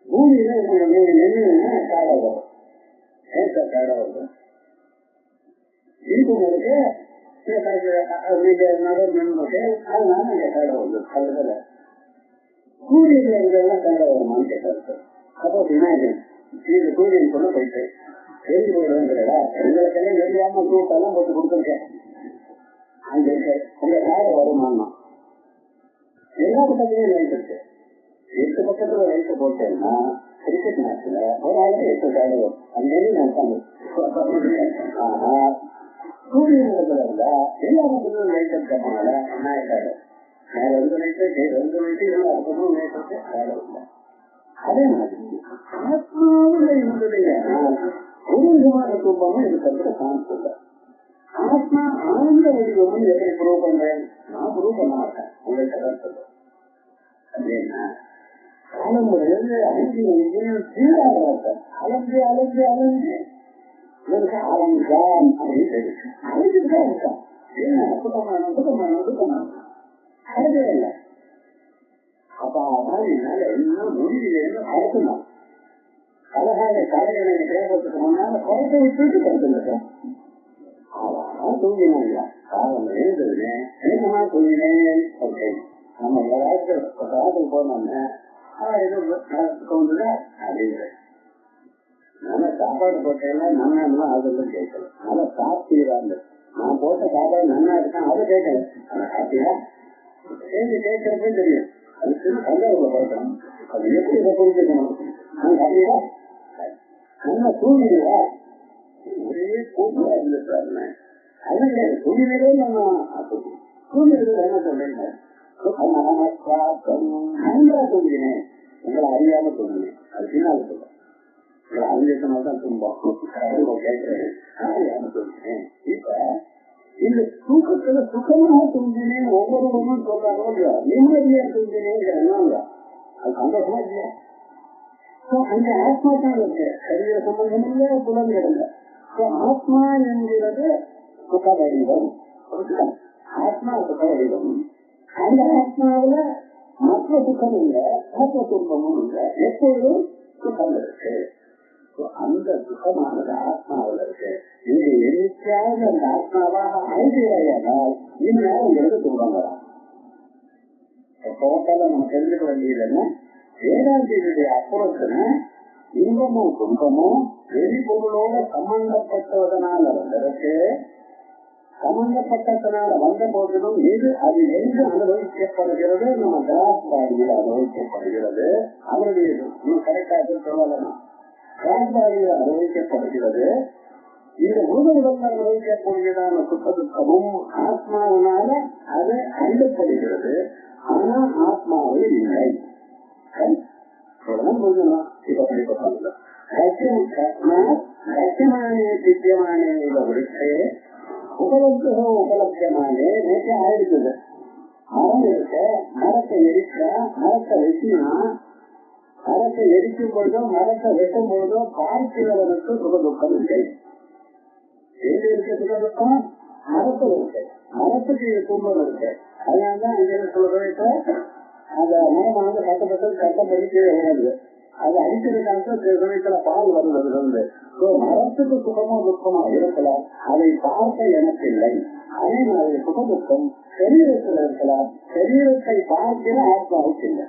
பூமியில நீங்க நின்றுன்னா காடை வரும். நேற்ற காடை வரும் இருக்கும் இருக்கு அதனால இங்க காடை வந்து அதுல சூரியன்ல இருந்தெல்லாம் காடை வருமானு கேட்டாரு. அப்போ விநாயகன் இந்த சூரியன் கொண்டு போயிட்டு தெரிஞ்சு போயிடுவேங்கிறா எங்களுக்கெல்லாம் தெரியாம தூட்டெல்லாம் போட்டு கொடுத்துருக்கேன். அங்க இருக்க உங்க காடை வருமானா எல்லா பக்கத்துலயும் லைட் இருக்கு. 8 பக்கத்துல லைட் போட்டேன்னா கிரிக்கெட் மேட்ச்ல ஒரு ஆளுக்கு 8 காடை வரும். அது நான் ஆனா சூரியன் இடத்துல இருந்தா எல்லா பக்கத்துலயும் லைட் இருக்கிறதுனால என்ன ஆயிட்டாரு மேல 2 லைட்டு 2 லைட்டு எல்லா பக்கமும் லைட் இருக்கு காடை இல்லை. அதே மாதிரி ஆத்மாவில் இருந்ததுங்க ஒரு விதமான துன்பமும் இருக்கிறதுக்கு சான்ஸ் இல்லை. ஆத்மா ஆனந்த வடிவமும் எப்படி ப்ரூவ் பண்றேன்? நான் ப்ரூவ் பண்ண மாட்டேன். உங்கள்கிட்ட தான் சொல்றேன். அப்படின்னா காலமுறையில அஞ்சு அலைஞ்சு அலைஞ்சு அலைஞ்சு ஆரம்பிச்சான் அப்படின்னு தெரியுது. அலைஞ்சுதான் இருக்கான். என்ன சுத்தமானம் சுத்தமானம் சுத்தமானம் அழகே இல்லை. அப்ப அதான் என்னால எல்லாம் முடிவிலிருந்து அறுக்கணும். அழகாக கலைகளை கேட்கறதுக்கு முன்னால குறைத்த விட்டு கருத்துருக்கேன். அதான் தூங்கினாங்க. காலம் எழுதுனேன் என்னமா தூங்கினேன். ஓகே நம்ம ராத்துக்கு போனோம்னா தோணுதா அப்படின்னு நல்லா சாப்பாடு போட்டேன்னா நன்னா அதெல்லாம் கேட்கல. நல்லா சாப்பிடுறாங்க. நான் போட்ட சாப்பாடு நன்னா இருக்கேன் அதை கேட்கல. ஆனா சாப்பிட்டா சேர்ந்து கேட்கறதும் தெரியும். அதுக்கு சந்தர்ப்ப பார்க்கணும். அது எப்படி இதை புரிஞ்சுக்கணும். நான் சாப்பிட்டா நல்லா தூங்கிடுவா ஒரே கூட்டா இருந்துட்டாருன்னு அதுல தூங்கினதே நான் தூங்கினது என்ன சொல்றேன். நன்றா தூங்கினேன். உங்களை அறியாம தூங்கினேன். அது பின்னால சொல்றேன். உங்களை அறிஞ்சதுனால்தான் துன்பம் கேட்கிறேன். அறியாம தூங்கினேன். இப்ப இந்த தூக்கத்துல சுகமாக தூங்கினேன் ஒவ்வொருவரும் சொல்றாங்க இல்லையா. நிம்மதியா தூங்கினேன் என்னங்க அது சந்தோஷமா இல்லையா. அந்த ஆத்மா தான் இருக்கு. சரீர சம்பந்தம் இல்லை புலன்கள் இல்லை. ஆத்மா என்கிறது சுக வடிவம். ஆத்மா சுக வடிவம். அந்த ஆத்மாவில மற்ற சுகம் இல்லை மற்ற துன்பமும் இல்லை. எப்பொழுதும் சுகம் இருக்கு. அந்த சுகமானது ஆத்மாவில் இருக்கு. நீங்க என்னைக்காவது அந்த ஆத்மாவாக ஆய்வுரையானால் இனிமேல் உங்களுக்கு துன்பம் வரும். டோட்டலா நம்ம தெரிஞ்சுக்க வேண்டியது என்ன வேதாந்தியுடைய அப்புறத்துல இன்பமும் துன்பமும் வெளிப்பொருளோட சம்பந்தப்பட்டதனால வந்ததற்கு சம்பந்தப்பட்டதனால வந்த போதிலும் எது அது எங்கு அனுபவிக்கப்படுகிறது நம்ம கிராஸ் பாடியில் அனுபவிக்கப்படுகிறது. அவருடைய கரெக்டாக சொல்லலாம். கிராஸ் பாடியில் அனுபவிக்கப்படுகிறது. இந்த உலகம் அனுபவிக்கக்கூடியதான சுத்த துக்கமும் ஆத்மாவினால அது அறியப்படுகிறது. ஆனா ஆத்மாவில் இல்லை. வித்தியமானே உபலப்தோ உபலப்தியமானே நேற்று ஆயிடுக்குது. மரம் இருக்க மரத்தை எரிக்க மரத்தை வெட்டினா மரத்தை எரிக்கும் பொழுதும் மரத்தை வெட்டும் பொழுதும் பார்க்கிறவனுக்கு சுகதுக்கம் இல்லை. எங்க இருக்க சுகதுக்கம் மரத்தில் இருக்கு. மரத்துக்கு துன்பம் இருக்கு. அதனால்தான் இங்க சொல்றத அந்த மரமானது கட்டப்பட்டு கட்டப்படி கீழே விழுது. அது அடிக்கிறதுக்காக சமயத்துல பால் வருவது. மரத்துக்கு சுகமோ துக்கமோ இருக்கலாம். அதை பார்க்க எனக்கு இல்லை. அதே மாதிரி சுக துக்கம் சரீரத்தில் இருக்கலாம். சரீரத்தை பார்க்கிற ஆத்மாவுக்கு இல்லை.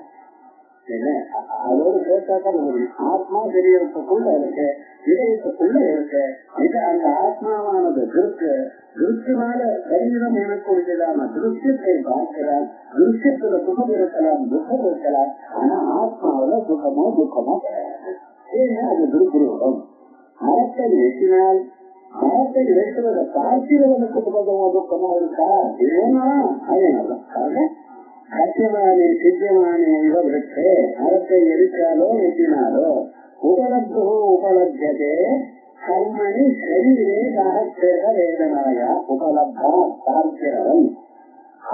அதோடு சேர்த்தாக்க நமக்கு ஆத்மா சரீரத்துக்குள்ள இருக்கு, இதயத்துக்குள்ள இருக்கு. இது அந்த ஆத்மாவானது திருப்தினால சரீரம் எனக்கூடியதான திருஷ்யத்தை பார்க்கிறார். திருஷ்யத்துல சுகம் இருக்கலாம், துக்கம் இருக்கலாம். ஆனா ஆத்மாவில சுகமோ துக்கமோ கிடையாது. ஏன்னா அது துருபுரூபம். மரத்தை வெட்டினால் மரத்தை வெட்டுவதை பார்க்கிறவனுக்கு சுகமோ துக்கமோ இருக்கா? ஏன்னா அதே நல்லா சத்தியமானே சித்தியமானே இவருக்கு மரத்தை எரிச்சாலோ வெட்டினாலோ உபலப்தோ உபலப்தே கர்மணி சரீரே சகசேக வேதனாயா உபலப்தா பார்க்கிறவன்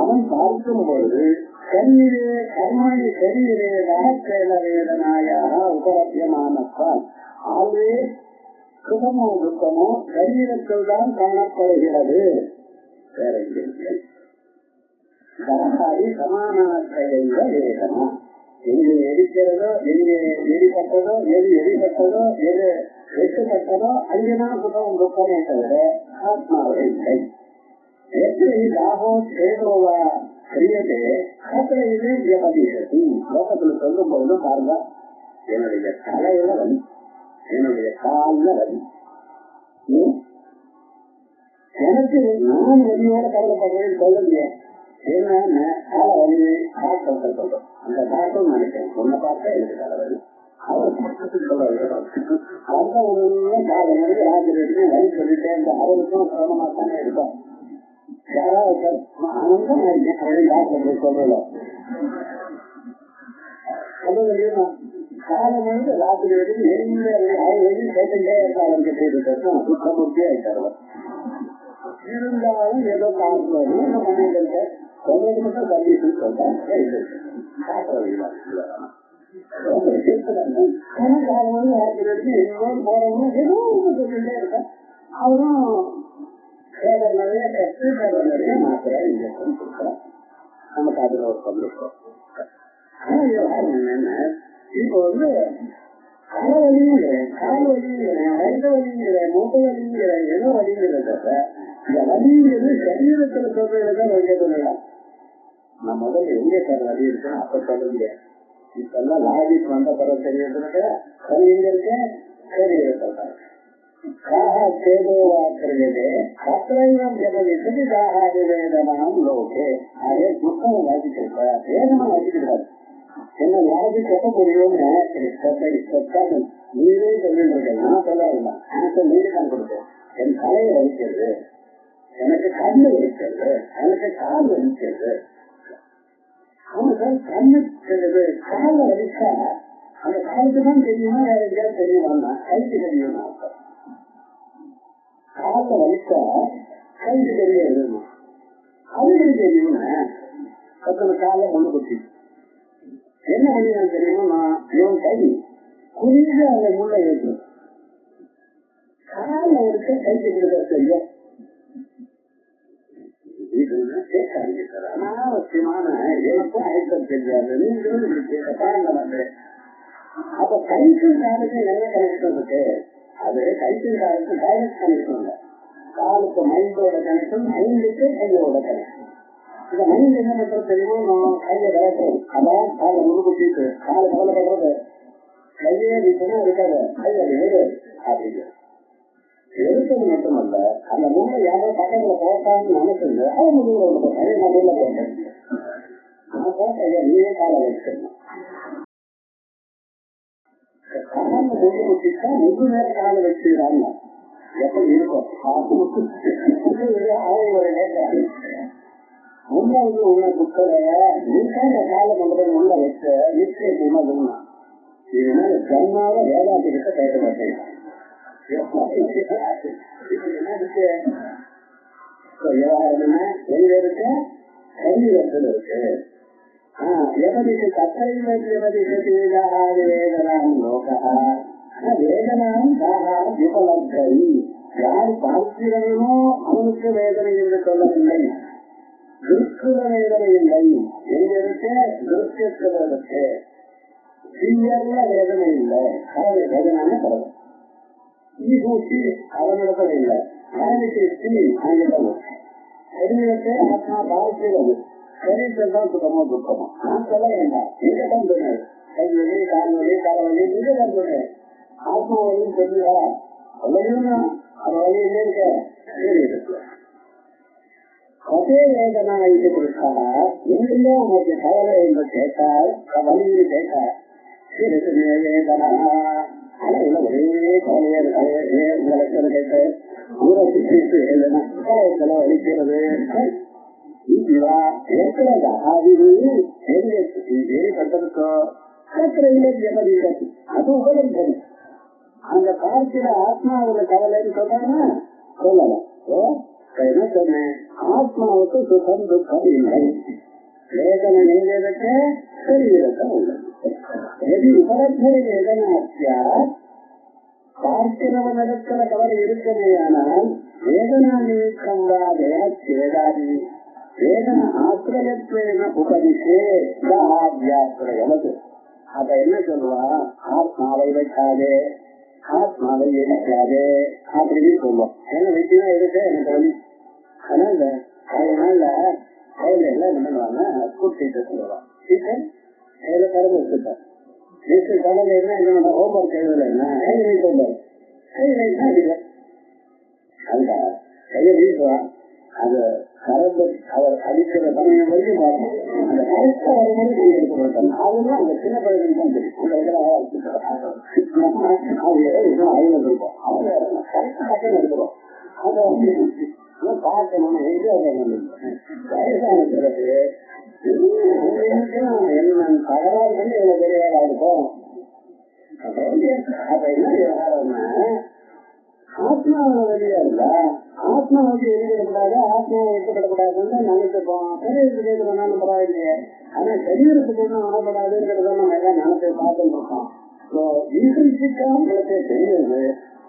அவன் பார்க்கும் பொழுது சரீரே கர்மணி சரீரே சகசேக வேதனாயாக உபலப்தியமானத்தால் ஆகவே சுகமோ துக்கமோ சரீரத்தில் தான் காணப்படுகிறது. வேற சமானார்த்த வேதனா எங்கு எரிக்கிறதோ, எங்கு எரிப்பட்டதோ, எது எரிப்பட்டதோ, எது வெட்டுப்பட்டதோ அங்குதான் சுகம் துக்கமே தவிர ஆத்மாவே இல்லை. எப்படி ராகோ சேதோவா கிரியதே அத்தனையுமே வியபதிசதி. லோகத்துல சொல்லும் பொழுதும் பாருங்க, என்னுடைய தலையில வலி, என்னுடைய காலில் வலி. எனக்கு நான் வலியோட கவலைப்படுறேன்னு சொல்லலையே. என்ன கால வலி டாக்டர் சொல்றோம். அந்த டாக்டர் நினைக்கிறேன் உன்னை பார்த்தா எனக்கு தலைவலி. அவர் அந்த ஒரு கால மாதிரி ஆசிரியர் வலி சொல்லிட்டே இந்த அவருக்கும் சிரமமாத்தானே இருக்கும். யாராவது ஆனந்தம் ஆயிருக்கேன் அப்படின்னு டாக்டர் சொல்றோம். காலம் வந்து ராத்திரி வரைக்கும் எந்த கேட்டுட்டே அவருக்கு செய்திருக்கோம். சுத்தமூர்த்தி ஆயிட்டார். இருந்தாலும் ஏதோ காலத்துல என்ன பண்ணிட்டு சொல்றது மட்டும் சர்வீஸ் சொல்றாங்க. அவரும் நிறைய கஷ்ட நிறைய மாத்திரை இன்ஜெக்ஷன் கொடுக்குறோம். நமக்கு அதுல ஒரு சந்தோஷம். ஆனா விவகாரம் என்னன்னா, இப்ப வந்து தலை வலிங்கிறேன், கால் வலிங்கிறேன், வயது வலிங்கிறேன், மூட்டை வலிங்கிறேன், ஏதோ வலிங்கிறத இந்த வலிங்கிறது சரீரத்துல சொல்றதுதான் வலிய சொல்லலாம். நான் முதல்ல எங்கே சார் வலி இருக்கேன் அப்ப சொல்ல முடியாது. இப்பெல்லாம் லாஜிக் வந்த பிறகு தெரியறதுனாக்க வலி எங்க இருக்கேன் சரீர சொல்றாங்க. துக்கம் வாசிக்கிறப்ப வேதமா வாசிக்கிறாரு. என்ன லாஜிக் எப்ப புரியும்னு நீரே சொல்லிட்டு இருக்கேன். நான் சொல்லாதுமா எனக்கு நீரு கண் கொடுத்தேன். என் தலையை வலிக்கிறது, எனக்கு கண்ணு வலிக்கிறது, எனக்கு கால் வலிக்கிறது. அவனுக்கு கண்ணு கால வலிச்சா அந்த காலுக்கு தான் தெரியுமா வேற எங்கேயாவது தெரியுமா? கைக்கு தெரியுமா? கால வலிச்சா கைக்கு தெரியாது. அதுக்கு தெரியுமா? பக்கத்துல கால முன்னு குத்தி என்ன பண்ணிதான் தெரியுமா? இவன் கை குனிஞ்சு அந்த முள்ள இருக்கு. கால இருக்க கைக்கு கொடுக்க தெரியும். அனாவசியமான எனக்கும் அழைக்கம் தெரியாது. நீங்களும் அப்ப கைக்கும் காலுக்கும் என்ன கனெக்ஷன் இருக்கு? அது கைக்கும் காலுக்கும் டைரக்ட் கனெக்ஷன் இல்லை. காலுக்கு மைண்டோட கனெக்ஷன், மைண்டுக்கு கையோட கனெக்ஷன். இந்த மைண்ட் என்ன பண்றது தெரியுமோ? கையை கலக்கிறது. அதான் காலை முழுக்குட்டிட்டு காலை கவலைப்படுறது. கையே இருக்குன்னா இருக்காது, கை அது எடு அப்படின்னு எடுத்தது மட்டுமல்ல, அந்த முன்ன யாரோ பக்கத்துல போட்டான்னு நினைச்சது அவன் முதுகுல அதே முதல்ல போட்டேன். நான் போட்டேன், நீயே காலை வச்சிருந்தேன். கால முது குட்டிட்டா முது நேரம் காலை வச்சுக்கிறாங்க. எப்படி இருக்கும் அவங்க நேற்று முன்னாடி உள்ள புத்தக நீக்கான கால மண்டபம் உள்ள வச்ச நிச்சயம் உணவுன்னா இதனால ஜன்மாவ வேதாத்திட்ட கேட்க மாட்டேன். விவகாரம் எங்க இருக்கு? சரீரத்தில் இருக்கு. எவதிக்கு கத்தரிவதிக்கு வேதனாம் லோகா வேதனாம் தாகா விபலக்கரி. யார் பார்க்கிறவனோ அவனுக்கு வேதனை என்று சொல்லவில்லை. திருக்குற வேதனை இல்லை. எங்க இருக்கு? திருஷ்யத்தில் இருக்கு. சீயர்ல வேதனை இல்லை. கடவுள் வேதனான கடவுள் ஈகூட்டி அவனிடத்துல இல்லை. அவனுக்கு ஆங்கிலம் சரீரத்தை ஆத்மா பார்க்கிறது. சரீரத்தை தான் சுத்தமோ துக்கமோ நான் சொல்ல வேண்டாம். எங்கதான் சொன்னது கை வலி, கால் வலி, தலைவலி, இதுதான் சொல்றேன். ஆத்மா வலின்னு சொல்லுவா அவ்வளவுன்னா அது வழி என்ன இருக்க இருக்கு. அதே வேதனா இது கொடுத்தா எங்கெங்கே உனக்கு கவலை என்று கேட்டால் வலின்னு கேட்டால் வேதனா அலையில ஒரே கவலையே லட்சணம் கேட்டு ஊரை சுற்றிட்டு எழுதுனா வலிக்கிறது அது உபலம். அந்த பார்க்கிற ஆத்மாவோட கவலைன்னு சொல்றாங்கன்னா சொல்லல. என்ன சொன்னேன், ஆத்மாவுக்கு சுகம் துக்கம் இல்லை, வேதனை நீங்கிறதுக்கு சரீரத்தை உள்ளது. எது உபலப்தி வேதனாச்சியா பார்க்கிறவனிடத்துல கவலை இருக்கவே ஆனால் வேதனா நீக்கமுடாதே சேதாதி வேதன ஆசிரியத்வேன உபதிசே ஆபியாசிரியவது. அப்ப என்ன சொல்லுவா, ஆத்மாவை வைக்காதே, ஆத்மாவை எரிக்காதே அப்படின்னு சொல்லுவோம். ஏன்னா வச்சுனா எதுக்கு எனக்கு வலி. அதனால அதனால கையில எல்லாம் என்ன பண்ணுவாங்க, கூட்டிட்டு சொல்லுவான் கையில கடமை வச்சுப்பேன். கடமை என்ன என்னோட ஹோம்ஒர்க் எழுதல என்ன கையை சொல்லுவார், கையை அந்த கையை வீசுவான். அது கரண்ட் அவர் அடிக்கிற சமயம் வரைக்கும் பார்ப்போம். அந்த கரெக்டா வரும்போது கையை எடுக்க மாட்டாங்க. அவங்களும் அந்த சின்ன பழக்கம் தான் தெரியும். அவங்க இருப்போம், அவங்க கரெக்டாக எடுக்கிறோம். அதை பார்க்கணும் வயசான பிறகு என்ன தகராறு பண்ணி எவ்வளவு பெரிய வேலை இருக்கும். அப்ப என்ன விவகாரம்னா, ஆத்மாவை வெளியா இருந்தா ஆத்மாவுக்கு எதிர்க்கப்படாது, ஆத்மாவை வைக்கப்படக்கூடாதுன்னு நினைச்சிருப்போம். சரீரத்துக்கு எது பண்ணாலும் பரவாயில்லையே, ஆனா சரீரத்துக்கு ஒன்றும் ஆனப்படாதுங்கிறத நம்ம எல்லாம் நினைச்சு பார்த்துட்டு இருக்கோம். உங்களுக்கு தெரியுது,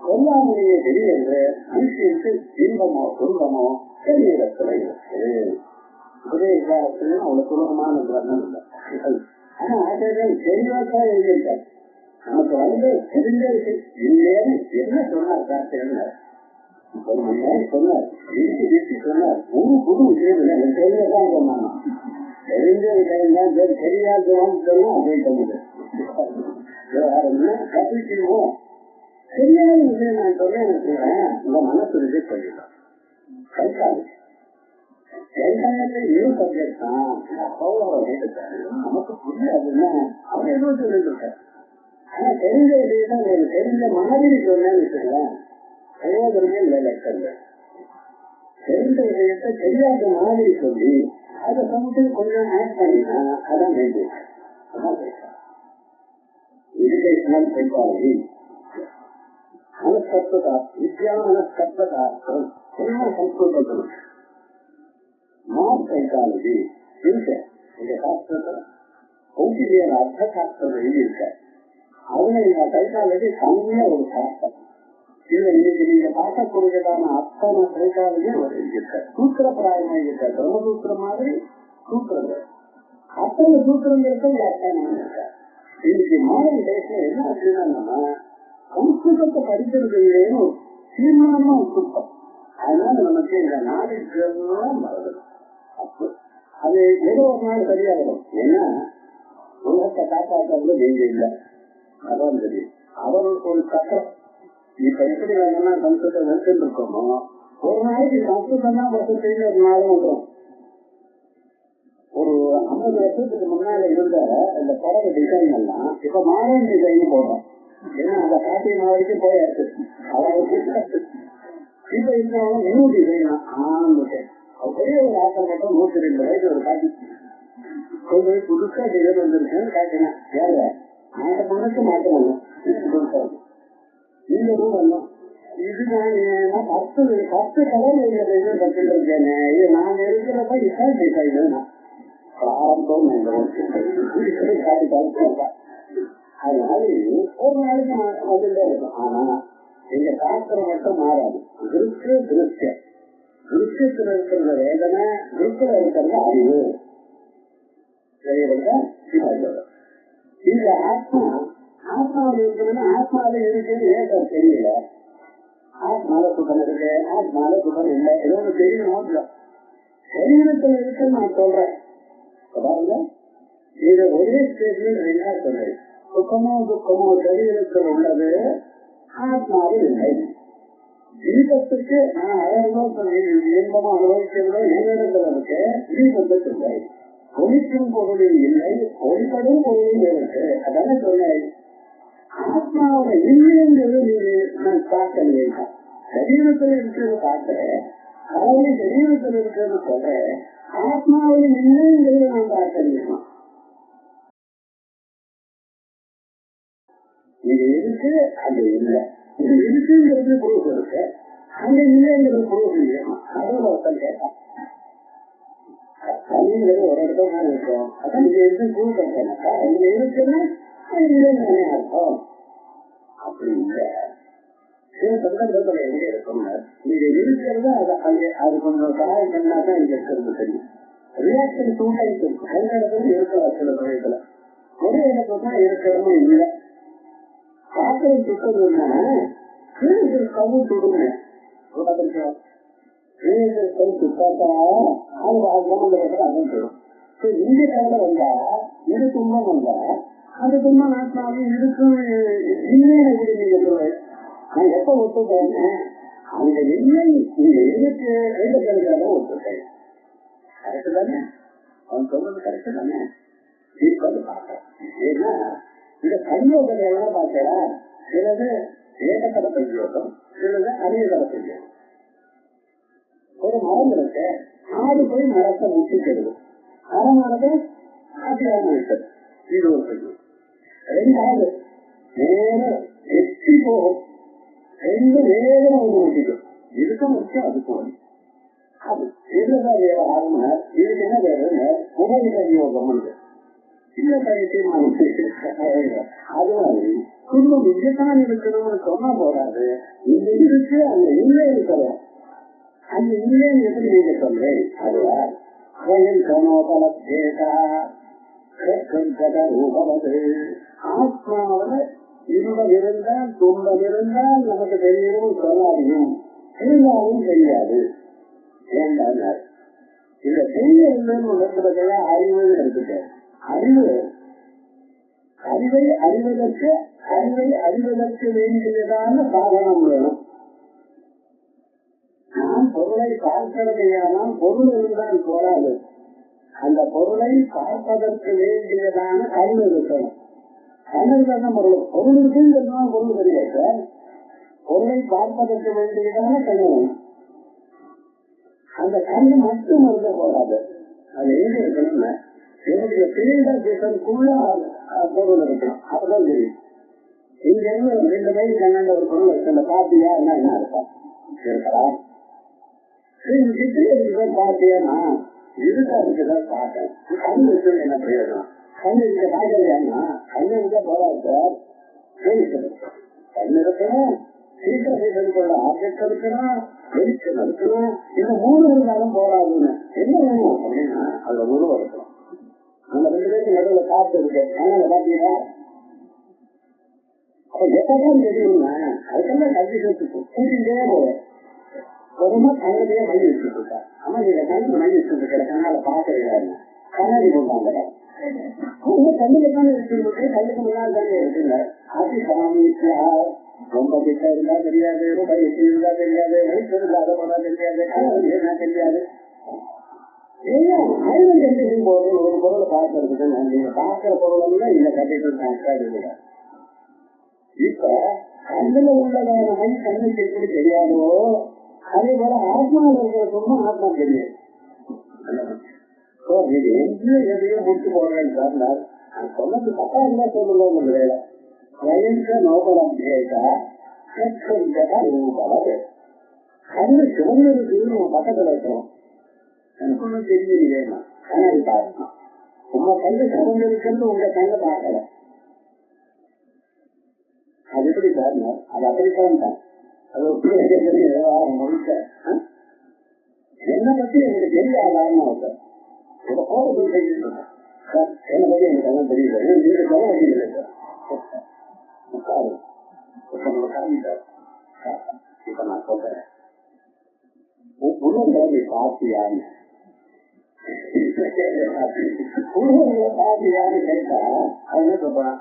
கொல்லாமலேயே தெரியுது, மனுஷனுக்கு இன்பமோ துன்பமோ சரீரத்துல இருக்கு. ஒரே காலத்துல அவ்வளவு சுலபமான கிரகம் இல்லை. ஆனா ஆசிரியர் தெளிவாத்தான் எழுதியிருக்காரு. நமக்கு வந்து தெரிஞ்சது இல்லைன்னு என்ன சொன்னார் சார், ஒரு மணி நேரம் சொன்னார், விரிச்சு சொன்னார். புது விஷயம் இல்லை, தெரிஞ்சதான் சொன்னாங்க. தெரிஞ்ச விஷயம் தான் தெரியாதவான்னு சொன்னா அதே தகுது கற்றுக்கணும். தெரியாத விஷயம் நான் சொன்னேன், உங்க மனசு ரிஜெக்ட் பண்ணிடலாம். கல்காது நியூ சப்ஜெக்ட் தான் நமக்கு புரியாதுன்னா அவன் எதுவும் சொல்லிட்டு இருக்காரு. ஆனா தெரிஞ்ச விஷயம் தெரிஞ்ச மாதிரி சொன்னேன்னு வச்சுக்கலாம், பிரயோஜனமே இல்லை லட்சங்கள். தெரிஞ்ச விஷயத்தை தெரியாத மாதிரி சொல்லி அதை சமத்துக்கு கொஞ்சம் ஆட் பண்ணினா அதான் வேண்டிய எஜுகேஷனல் சைக்காலஜி. மனஸ்தத்துவ வித்யா மனஸ்தத்துவம் சம்ஸ்கிருதத்தில் மாஸ் சைக்காலஜி இருக்க. இந்த சாஸ்திரத்துல கௌசிலியர் அர்த்த சாஸ்திரம் எழுதியிருக்க. அதுல இந்த சைக்காலஜி கம்மியா ஒரு சாஸ்திரம். இதுல இன்னைக்கு நீங்க பார்க்கக்கூடியதான அத்தனை சைக்காலஜி அவர் எழுதியிருக்க. சூத்திரப்பிராயமா இருக்க, பிரம்மசூத்திரம் மாதிரி சூத்திரங்கள், அத்தனை சூத்திரங்களுக்கும் வியாக்கியானம் இருக்க. இன்னைக்கு மாடர்ன் டேஸ்ல என்ன ஆச்சுன்னா, நம்ம சம்ஸ்கிருதத்தை படிக்கிறது இல்லைன்னு தீர்மானமா சுத்தம். அதனால நமக்கு இந்த நாலேஜ் எல்லாம் வருது. அப்போ அது ஏதோ ஒரு நாள் சரியா வரும். ஏன்னா உலகத்தை காப்பாற்றுறது நீங்க இல்லை, அதான் தெரியும். அவர்களுக்கு ஒரு சட்டம். இப்ப எப்படி வேணும்னா சம்ஸ்கிருதம் வெறுத்துட்டு இருக்கோமோ, ஒரு நாளைக்கு சம்ஸ்கிருதம் தான் வருஷத்துக்கு ஒரு நாளும் வந்துடும். ஒரு 50 வருஷத்துக்கு முன்னால இருந்த இந்த படகு டிசைன் எல்லாம் இப்ப மாடர்ன் டிசைன் போடுறோம். ஏன்னா அந்த காட்டி வரைக்கும் போயாச்சு. இப்ப இருக்கிறவங்க நியூ டிசைன் ஆரம்பிச்சேன். ஒரே ஒரு ஆட்கள் மட்டும் 102 வயசு ஒரு காட்டி கொஞ்சம் புதுசா டிசைன் வந்துருக்குன்னு காட்டினேன். ஏழை அந்த மனசு மாற்றணும். இந்த ரூம் வரணும். இது நான் 10 கலர் டிசைன் கற்றுட்டு இருக்கேனே, இது நாங்க இருக்கிறப்ப இதான் டிசைன் ஆரம்பம். காட்டி காட்டி அதனால ஒரு நாளைக்கு வந்துட்டே இருக்கும். ஆனா எங்க சாஸ்திரம் மட்டும் மாறாது. திருஷ்ய திருஷ்ய திருஷ்யத்துல இருக்கிற வேதனை, திருஷ்யில இருக்கிறது அறிவு. இந்த ஆத்மா ஆத்மாவில் இருக்கிறது ஆத்மாவில இருக்குன்னு ஏன் தெரியல. ஆத்மால சுகம் இருக்கு, ஆத்மால சுகம் இல்லை, ஏதோ தெரியணும். சரீரத்தில் இருக்குன்னு நான் சொல்றேன். பாருங்க, இதை ஒரே ஸ்டேட்மெண்ட் ரெண்டா சொல்றேன். சுகமோ துக்கமோ சரீரத்தில் உள்ளது, ஆத்மாவில் இல்லை. தீபத்துக்கு நான் அழகோ இன்பமோ அனுபவிக்கிறதோ என்னிடத்தில் இருக்கு, தீபத்துக்கு இல்லை. ஒளிக்கும் பொருளில் இல்லை, ஒளிப்படும் பொருளில் இருக்கு. அதான சொன்னேன். ஆத்மாவோட இல்லைங்கிறது நீங்க நான் பார்க்கலையே. சரீரத்தில் இருக்கிறது பார்க்கிறேன், கடவுளை சரீரத்தில் இருக்கிறது சொல்றேன், ஆத்மாவில் இல்லைங்கிறது நான் பார்க்கலையா? இது இருக்கு, அது இல்லை. இது இருக்குங்கிறது ப்ரூஃப் இருக்கு, அங்க இல்லைங்கிறது ப்ரூஃப் இல்லையா? அதான் ஒருத்தன் கேட்டான். அப்படிங்கிறது ஒரு இடத்துல தான் இருக்கும். அதான் இது இருந்து ப்ரூஃப் இருக்கேனாக்கா இதுல இருக்குன்னா இல்லைன்னு அர்த்தம். அப்படி இல்லை. சில சந்தர்ப்பத்துல எங்க இருக்கும்னா நீங்க இருக்கிறது அது கொஞ்சம் சகாயம் பண்ணாதான் இங்க இருக்கிறது தெரியும். ரியாக்ஷன் டூ டைப்ஸ் இருக்கும். அந்த இடத்துல இருக்கலாம், சில சமயத்துல ஒரே இடத்துல தான் இருக்கிறதும் இல்லை. பாத்திரம் சுத்ததுன்னா கவு சுடுங்க, சுத்தாத்தா இங்க கவலை வந்தா இது துன்பம் வந்தா அந்த துன்பம் ஆத்மாவும் இருக்கும் இல்லைன்னு கூட நீங்க சொல்லுவேன். நான் எப்ப ஒத்துட்டேன், அந்த இல்லை இங்க இருக்கு ரெண்டு கருக்காக ஒத்துட்டேன். கரெக்டு தானே? அவன் சொல்றது கரெக்டு தானே? இப்ப வந்து பாக்கிறேன். ஏன்னா இந்த சஞ்சோகம் எல்லாம் பார்த்தா சிலது ஏகத்தர சஞ்சோகம், சிலது அநேகர சஞ்சோகம். ஒரு மரம் இருக்கு, ஆடு போய் மரத்தை முட்டிக்கிறது, மரமானது ஆசிரியமாக இருக்கிறது. இது ஒரு சஞ்சோகம். ரெண்டாவது நேரம் எட்டி போகும், ரெண்டு வேகமா வந்து முட்டிக்கும். இதுக்கும் முக்கியம், அதுக்கும் வரும். அது இதுதான் வேற ஆகும்னா இதுக்கு என்ன வேறுன்னு உபரி சஞ்சோகம் இருக்கு. சின்ன பையன் அது மாதிரி குடும்பம் இங்கதான் இருக்கணும்னு சொன்னா போறாது. இங்க இருக்கு, அங்க இல்லை இருக்கிறோம். அங்க இல்லைன்னு எப்படி நீங்க சொல்றேன்? அதுவா ஆத்மாவில இன்பம் இருந்தால் துன்பம் இருந்தால் நமக்கு தெரியணும் சொல்லாதையும் இருந்தாலும் தெரியாது. ஏன்னா இந்த செய்ய இல்லைன்னு உணர்ந்ததெல்லாம் அறிவுன்னு எடுத்துட்டேன். அறிவை அறிவதற்கு வேண்டியதான சாதனம் வேணும். நாம் பொருளை பார்க்கிறதையானால் பொருள் இருந்தால் போராது, அந்த பொருளை பார்ப்பதற்கு வேண்டியதான அறிவு இருக்கணும். கண்ணு பொருள் பொருள் இருக்குங்கிறதுனா பொருள் தெரியாது. பொருளை பார்ப்பதற்கு வேண்டியதான கண்ணு வேணும். அந்த கண்ணு மட்டும் இருக்க போராது. அது எங்க இருக்கணும்னா என்னுடைய பிரிவுக்குள்ள பொருள் இருக்கணும். அப்பதான் தெரியும். இங்க இருந்து 2 மைல் கண்ணாண்ட ஒரு பொருள் இருக்கு, பாத்தியா என்ன அர்த்தம் இருக்கலாம். சித்திரைதான் பாத்தியானா இருக்கா இருக்குதான் பார்த்தேன். கண் வச்சு என்ன பிரயோஜனம்? கண் இருக்க பார்க்கலையானா கண் இருக்க போறாது சார். கண் இருக்கணும், சீக்கிரம் கொள்ள ஆப்ஜெக்ட் இருக்கணும், வெளிச்சம் இருக்கணும். இந்த 3 இருந்தாலும் போறாதுன்னு என்ன வேணும் அப்படின்னா அதுல உருவம் இருக்கணும். அந்த 2 பேருக்கு நடுவில் காத்து இருக்கு, அதனால பாத்தீங்கன்னா அப்ப எப்பதான் தெரியும்னா அதுக்கெல்லாம் கல்வி கூட்டிகிட்டே போவேன். உடம்பு கண்ணிலேயே மணி வச்சுட்டு இருக்கேன். ஆமா நீங்க கண்ணு மணி வச்சுட்டு இருக்கிற கண்ணால பாக்குறீங்க, கண்ணாடி போட்டாங்க கண்ணுல தானே வச்சுருக்கு, கண்ணுக்கு முன்னாடி தானே இருக்குங்க. அது சாமி ரொம்ப கிட்ட இருந்தா தெரியாது, ரொம்ப எட்டி இருந்தா தெரியாது, வயசு இருந்தா அதை போனா தெரியாது, கண்ணு என்ன தெரியாது. அறிவு கண்டிஷன் போது ஒரு பொருளை பார்க்கறதுக்கு நீங்க பார்க்கிற பொருள் எல்லாம் இந்த கண்டிஷன். இப்ப கண்ணுல உள்ளதான மை கண்ணுக்கு எப்படி தெரியாதோ அதே போல ஆத்மாவில் இருக்கிற சொன்னா ஆத்மா தெரியாது. எதையும் முடிச்சு போடுறேன்னு சொன்னார். நான் சொன்னது தப்பா இருந்தா சொல்லுங்க. வேலை வயசு நோபலம் கேட்டா கண்ணு சிவந்ததுக்கு பக்கத்துல இருக்கணும். எனக்கு ஒன்றும் தெரிஞ்சுக்கிறேன், கண்ணாடி பார்க்கணும். உங்க கண்ணு சிவந்து இருக்கிறது உங்க கண்ணை பார்க்கல. அது எப்படி சார்? அது அப்படித்தான் தான். அது முழுக்க என்ன பத்தி எனக்கு தெரியாதான்னு சார் ஒரு கோபத்தில் செய்யணும் சார். என்ன பத்தி எனக்கு எல்லாம் தெரியல, நீங்க சொல்ல வேண்டியதில்லை சார். இப்ப நான் சொல்றேன், உன்னோட பாத்தியான்னு புழுவர்களை பாத்தியான்னு கேட்டா அது என்ன சொல்றான்,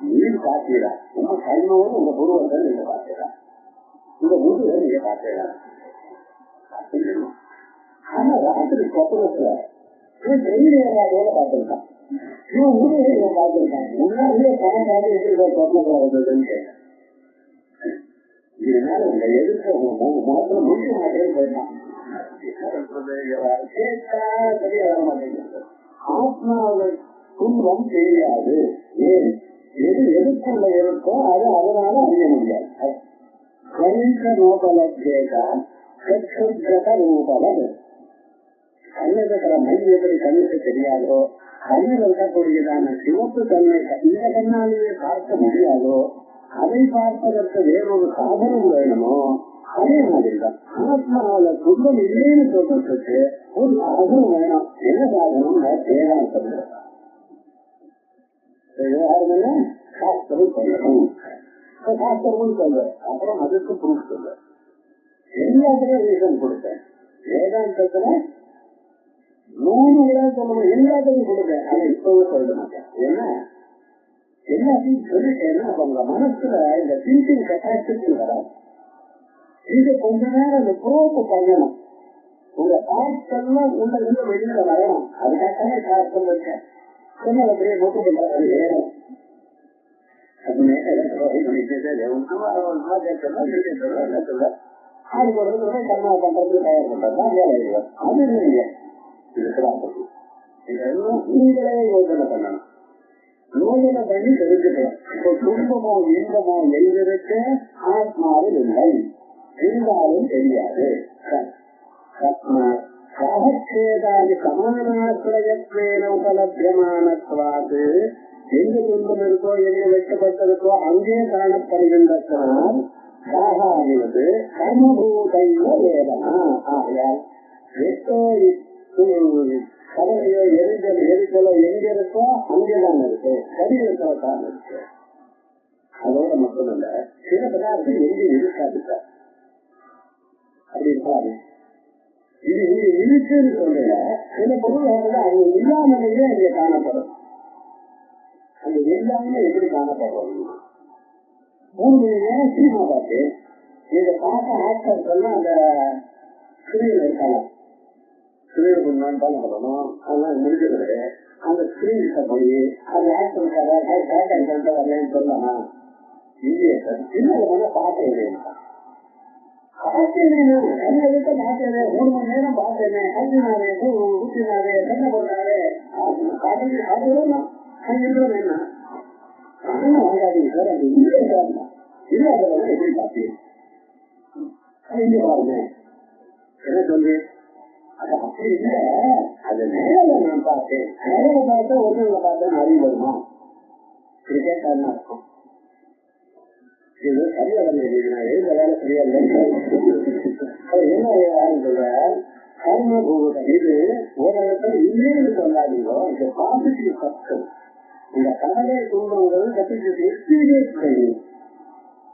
நீங்க பாத்தீங்களா, உங்க கண்ணோடு உங்க புருவத்தை நீங்க பாத்தீங்களா, உங்க முதுகை நீங்க பாத்தீங்களா. ஆனா ராத்திரி சொப்பனத்துல தெரியலையோட பார்த்திருக்கான், இவன் முதுகை இவன் பார்த்திருக்கான். முன்னாடியே பணக்காக எப்படி சொப்பனத்துல வந்ததுன்னு கேட்டேன். இதனால உங்க எதிர்க்க உங்க முகத்துல முடிக்க மாட்டேன்னு போயிட்டான். கேட்டா சரியா வர மாட்டேங்குது. ஆத்மாவை துன்பம் தெரியாது. ஏன் எது எதிர்ப்புள்ள இருக்கோ அது அதனால அறிய முடியாது. நோபலா ரூபலது கண்ணில் இருக்கிற மையம் எப்படி கண்ணுக்கு தெரியாதோ, கண்ணில் இருக்கக்கூடியதான சிவப்பு தன்மை இந்த கண்ணாலேயே பார்க்க முடியாதோ, அதை பார்ப்பதற்கு வேறொரு சாதனம் வேணுமோ, அதே மாதிரிதான் ஆத்மாவில துன்பம் இல்லைன்னு சொல்றதுக்கு ஒரு சாதனம் வேணும். என்ன சாதனம்? வேதாந்தம். சாஸ்திரம் சொல்லணும், சாஸ்திரமும் சொல்ற, அப்புறம் அதுக்கு ப்ரூஃப் சொல்ற. எல்லாத்துக்கும் ரீசன் கொடுத்தேன். வேதாந்தத்துல 100 விழா சொல்லணும், எல்லாத்துக்கும் கொடுத்தேன். ஆனா இப்பவும் சொல்ல மாட்டேன். ஏன்னா எல்லாத்தையும் சொல்லிட்டேன்னா அப்ப உங்க மனசுல இந்த திங்கிங் கெப்பாசிட்டி வராது. இது கொஞ்ச நேரம் அந்த ப்ரோப்பு பண்ணணும். உங்க தாட்கள்லாம் உள்ள இருந்து வெளியில வரணும். அதுக்காக சாஸ்திரம் இருக்கேன். சொன்னது அப்படியே நோட்டு பண்றது அது வேணும். அது கண்ணா பண்றது தயார் பண்றதுதான் வேலை. அது இல்லைங்க, இதுக்குதான் இதெல்லாம் நீங்களே யோசனை பண்ணணும். யோசனை பண்ணி தெரிஞ்சுக்கலாம். இப்போ துன்பமோ இன்பமோ எங்கிருக்கு ஆத்மாவில் இல்லை, இருந்தாலும் தெரியாது. சாகச்சேதாதி சமானாசிரயத்வேன உபலபியமானத்வாது, எங்க துன்பம் இருக்கோ எங்க வெட்டப்பட்டிருக்கோ அங்கே காணப்படுகின்றனால் சாகாகிறது கர்மபூதைவ வேதனா. ஆகையால் கவலையோ எரிச்சல் எரிச்சலோ எங்க இருக்கோ அங்கேதான் இருக்கு, சரீரத்தோ தான் இருக்கு. அதோட மட்டுமல்ல, சில பதார்த்தம் எங்க இருக்காது சார், அப்படி இருக்காது. இது இங்க இருக்குன்னு சொல்ற சில பொருள் அங்க இல்லாமலேயே இங்க காணப்படும். அங்க எல்லாமே எப்படி காணப்படுறோம்? 3 மணி நேரம் சினிமா பார்த்து இதை பார்த்த ஆக்டர்ஸ் எல்லாம் அந்த ஸ்கிரீன்ல இருக்காங்க. ஸ்கிரீன் கொஞ்சம் தானே பண்ணணும், அதெல்லாம் முடிஞ்சது. அந்த ஸ்கிரீன்கிட்ட போய் அந்த ஆக்டருக்காக வரலன்னு சொல்லலாம். இந்திய சின்ன பார்த்தேன் பார்த்தேனே, கண்ணெடுத்த பார்த்தேனே, 3 மணி நேரம் பார்த்தேனே, கல்வினாரே ஊற்றினாரே என்ன பண்ணாரே அதெல்லாம் அங்கிருந்தோம். என்ன நானும் வாங்காதீங்க சார், அது இல்லை சார், இல்லாதவங்க எப்படி பார்த்தீங்க இங்க பாருங்க என்ன சொல்லி. அது அப்படி இல்லை, அது நேரில் நான் பார்த்தேன், நேரில் பார்த்தா ஒருத்தவங்களை பார்த்தேன் அறிவு வருமா? இப்படி கேட்டா என்ன இருக்கும்? இது சரியா வந்து நான் எழுத வேலை சரியா இல்லை. அவர் என்ன சொல்ற கர்மபூதம் இது ஒரு இடத்துல இல்லைன்னு சொல்லாதீங்க. இந்த பாசிட்டிவ் சப்தம், இந்த கவலை துன்பங்கள் கட்டிட்டு எக்ஸ்பீரியன்ஸ் செய்யும்.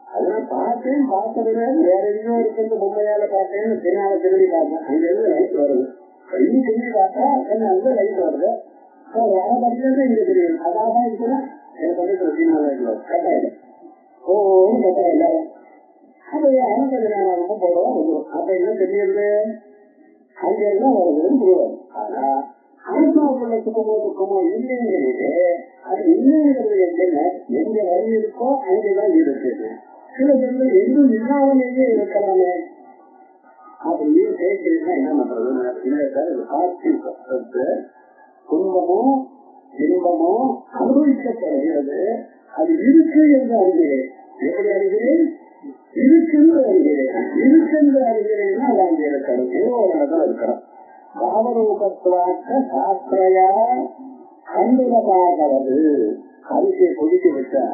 அதெல்லாம் பார்த்தேன், பார்த்ததுல வேற எங்கேயும் இருக்கிறது பொம்மையால பார்த்தேன்னு பின்னால திரும்பி பார்த்தேன், அங்க இருந்து லைட் வருது. இன்னும் திரும்பி பார்த்தா அங்க லைட் வருது. வர பட்சத்துல இங்க தெரியும். அதான் இருக்குன்னா எனக்கு வந்து சினிமா கட்டாயிடும். கட்டாயில்ல அது ரொம்ப போடுவோம் வந்துடும். அப்ப என்ன தெரியுது? அங்க எல்லாம் வருதுன்னு புரியும். ஆனா ஆத்மாவுக்குள்ள சுகமோ துக்கமோ இல்லைங்கிறது அது இல்லைங்கிறது என்ன? எங்க வரி இருக்கோ அங்கேதான் இருக்குது. சில பேர் எதுவும் இல்லாமலேயே இருக்கலாமே அப்படின்னு கேட்கிறீங்கன்னா என்ன பண்றதுன்னு இல்லை சார். இது பாசிட்டிவ் கஷ்டத்து துன்பமோ இன்பமோ அனுபவிக்கப்படுகிறது. அது இருக்கு என்று அறிகிறேன். எப்படி அறிகிறேன்? இருக்குன்னு அறிகிறேன். இருக்குன்னு அறிகிறேன்னா அது அங்கே இருக்கணும், ஏதோ ஒரு இடத்துல இருக்கணும். பாவரூபத்துவாக்க சாஸ்திரையா கண்டுல பார்க்கிறது. அரிசியை கொதிக்க வச்சா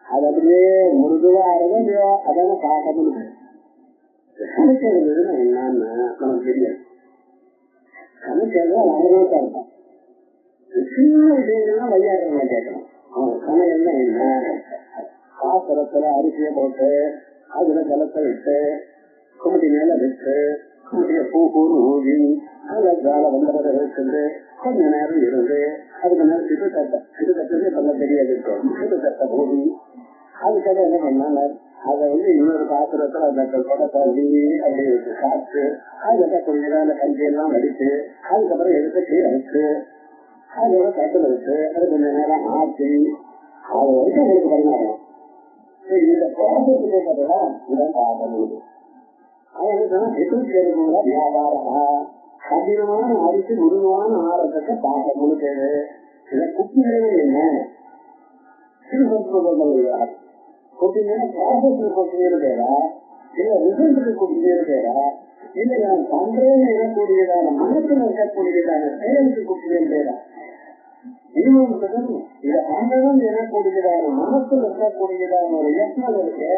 அது அப்படியே முழுதுவா இருந்தோ அதெல்லாம் பார்க்கணும். சமைக்கிறதுன்னா என்னன்னு நமக்கு தெரியாது. சமைக்கிறது அழகாக இருக்கும். சின்ன விஷயங்கள்லாம் வையாடுறவங்க கேட்கணும். சமையல்னா என்ன? பாத்திரத்துல அரிசியை போட்டு அதுல ஜலத்தை விட்டு குமுட்டி மேல விட்டு குமுட்டிய பூ பூன்னு ஊதி அதுல வேலை வந்தவரை வச்சிருந்து கொஞ்ச நேரம் இருந்து அதுக்கு நேரம் சிறுதட்டு பண்ண தெரியாது சிறுதட்டை போடி அதுக்காக என்ன பண்ணாங்க அதை இன்னொரு பாத்திரத்துல அந்த கொடை தள்ளி அப்படி வச்சு சாப்பிட்டு அதுக்கப்புறம் கொஞ்ச நேரம் அந்த கஞ்சியெல்லாம் வடிச்சு அதுக்கப்புறம் எடுத்து கீழே வச்சு அதோட தட்டுல வச்சு அது கொஞ்ச நேரம் ஆற்றி அது வரைக்கும் உங்களுக்கு பரிமாறணும். இந்த ப்ராசஸ் கேட்டதுதான் இதான் பார்க்கணும். வியாபாரம் கடினமான அரிசி முருகமான ஆரம்பத்தை பார்க்கணும்னு பேரு. இதை குப்பிங்களே என்ன குப்பிங்கன்னா ப்ராசஸ் குப்பிங்கன்னு பேரா இல்ல ரிசல்ட்டுக்கு குப்பிங்கன்னு பேரா இல்ல நான் பண்றேன்னு எனக்கூடியதான மனசுல இருக்கக்கூடியதான செயலுக்கு குப்பிங்கன்னு பேரா இதை பண்றதும் எனக்கூடியதான மனசுல இருக்கக்கூடியதான ஒரு எண்ணம் இருக்கு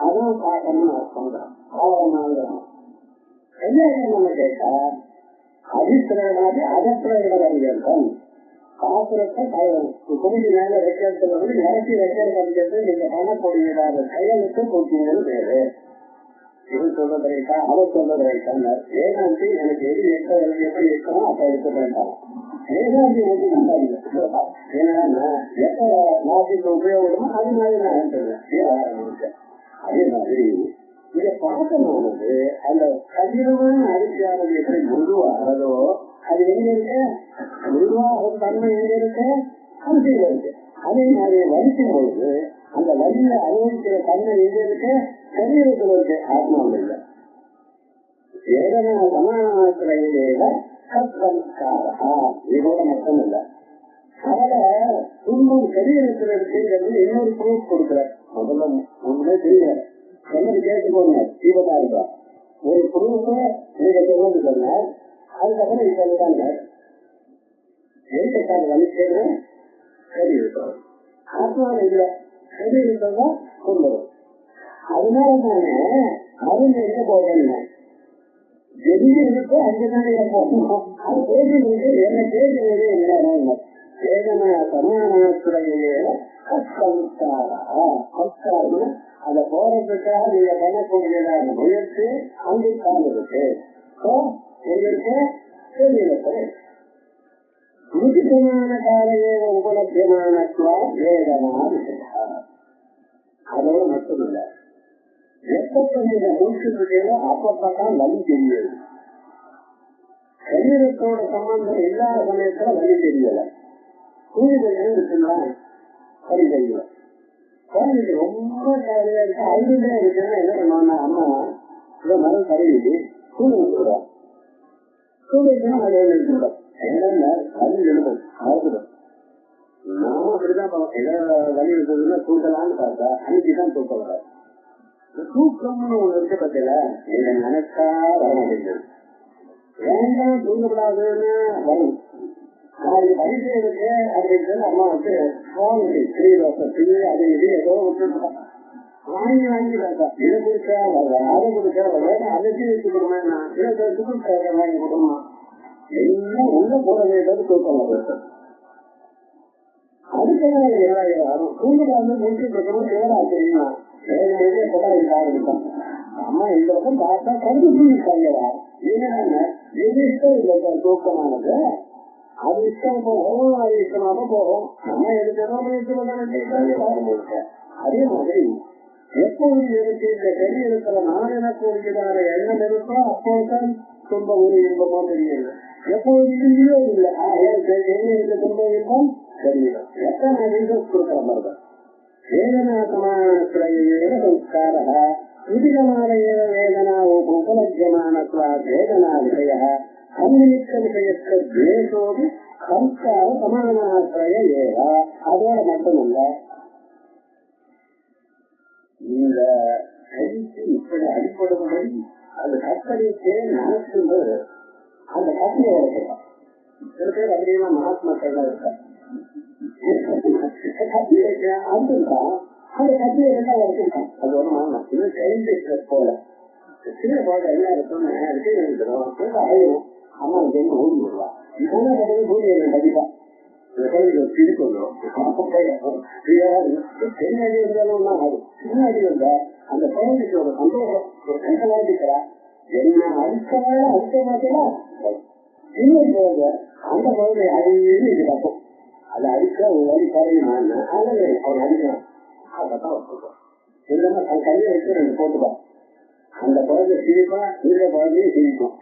அதான் பார்க்கணும்னு அர்த்தம் தான். என்ன கேட்டா அதிர்ஷ்டனாதி அதற்றம் பாத்திரத்தை குடிஞ்சு மேல வைக்கிறதுல நிரப்பி வைக்கிறது நீங்க பண்ணக்கூடியதான செயலுக்கு குப்பிங்கன்னு பேரு. இது சொல்றது ரைட்டா அவர் சொல்றது ரைட்டாங்க. வேதாந்தி எனக்கு எது எப்படி இருக்கணும் அப்ப எடுக்க வேண்டாம். வேதாந்தி வந்து நல்லா இல்லை. ஏன்னா எப்ப நாட்டுக்கு உபயோகமோ அது மாதிரி நான் சொல்றேன். அதே மாதிரி இதை பழக்கமானது அந்த கடினமான அரிசியானது எப்படி முழுவாகிறதோ அது எங்க இருக்கு முழுவாகும் தன்மை எங்க இருக்கு அரிசியில இருக்கு. அதே மாதிரி வலிக்கும் பொழுது அந்த வலியை அனுபவிக்கிற தன்மை எங்க இருக்கு சரீரத்தில் இருக்கு ஆத்மாவில் இல்லை. வேதனா சமாத்திரையில சத்சம்ஸ்காரா இதோட மட்டும் இல்லை. அவரை துன்பம் சரீரத்தில் இருக்குங்கிறது இன்னொரு ப்ரூஃப் கொடுக்குறார். முதல்ல ஒண்ணுமே தெரியல சொன்னது கேட்டுக்கோங்க. தீபதாரிபா ஒரு ப்ரூஃப நீங்க சொன்னது சொன்னார். அதுக்கப்புறம் இப்ப சொல்றாங்க எதுக்காக வலிக்கிறது சரீரத்தோட ஆத்மாவில் இல்லை சரீரத்தோட கொண்டு வரும். அதனால தானே மருந்து எங்க போறேன்னு எதிர்க்கு அங்கதானே போகணும். அது பேசுறது என்ன பேசுறது என்ன வேதனா சமானத்துறையிலே அதை போறதுக்காக நீங்க பண்ணக்கூடியதான முயற்சி அங்கு காண்பிருக்கு. எங்களுக்கு உறுதிமான காலையே உபலபியமான வேதனா அதோட மட்டும் இல்லை. எப்ப நீங்க முடிச்சுருக்கீங்களோ அப்பப்பதான் வலி தெரியுது. சரீரத்தோட சம்பந்தம் இல்லாத சமயத்துல வலி தெரியல. கூலிகள் இருக்குன்னா வலி தெரியல. குழந்தைக்கு ரொம்ப கவலையா இருக்கு அழுதுதான் இருக்குன்னா என்ன பண்ணுவாங்க அம்மா இதை மரம் கருவிட்டு கூலி விட்டுவிடும். கூலிக்குன்னா அது எழுதிவிடும். என்னன்னா வலி எழுதும் மறந்துடும். நாம அப்படிதான் ஏதாவது வலி இருக்குதுன்னா தூக்கலான்னு பார்த்தா அன்னைக்குதான் தூக்க வராது. தூக்கம்னு ஒண்ணு இருக்க பத்தில இதை நினைச்சா வர மாட்டேங்குது. வேண்டாம் தூங்கக்கூடாதுன்னு வரும். நாளைக்கு பரிசு இருக்கு அப்படின்னு அம்மா வந்து அது இது ஏதோ விட்டுருக்கோம். வாங்கி பார்த்தா இதை குடிச்சா வரல அதை குடிச்சா வரல அதைச்சி வச்சுக்கணுமே நான் இருபது வாங்கி கொடுமா எல்லாம் உள்ள போறதே தூக்கம் வருது. அதுக்கு தூங்கக்கூடாது முடிச்சுட்டு இருக்கணும் எவ்வளோ தெரியுமா அம்மா இந்த பக்கம் பார்த்தா கருதுவா என்ன எது இஷ்டம் இல்லை தூக்கமானது அது இஷ்டம் போகும் அது இஷ்டமாக போகும். நம்ம எடுக்கிறோம் அதே மாதிரி எப்போது எனக்கு இந்த சரீரத்துல நான் எனக்கூடியதான எண்ணம் இருக்கோ அப்போதுதான் துன்பம் ஒரு இன்பமோ தெரியல. எப்போது இல்லையோ இல்லை என்ன இருக்க துன்பம் இன்பம் தெரியல. எத்தனை இன்ட்ரெஸ்ட் கொடுக்குற மாதிரி வேதனா சமானஸ்ரயேவ சம்ஸ்காரः உதிகமானேவ வேதனா உபலப்யமானத்வா வேதனா விஷயः அந்நிமித்த விஷயத்த துவேஷோபி சம்ஸ்கார சமானாஸ்ரய ஏவ. அதோட மட்டுமல்ல இந்த கைக்கு இப்படி அடிப்படும்படி அந்த கற்பனைக்கே நடக்கும்போது அந்த கற்பனை வளர்க்கலாம். சில பேர் அதிகமா மகாத்மாக்கள்லாம் இருக்காங்க. போல சின்ன போல என்ன இருக்குன்னு அம்மா ஓடி விடுவா. கண்டிப்பா பின்னாடி இருந்தாலும் பின்னாடி வந்தா அந்த குழந்தைக்கு ஒரு சந்தோஷம் ஒரு கண்டலாண்டிக்கிறா என்ன அடிக்க மாட்டேனா இன்னும் போக அந்த குழந்தை அடின்னு இது தப்பும் அதை அடிக்க ஒரு வழி குறையுமான்னு அல்லது அவன் அடிக்கிறான் அதான் வச்சுக்கோ இல்லைன்னா தன் கையை வச்சு ரெண்டு போட்டுப்பான் அந்த குழந்தை சிரிப்பா இந்த குழந்தையே சிரிக்கும்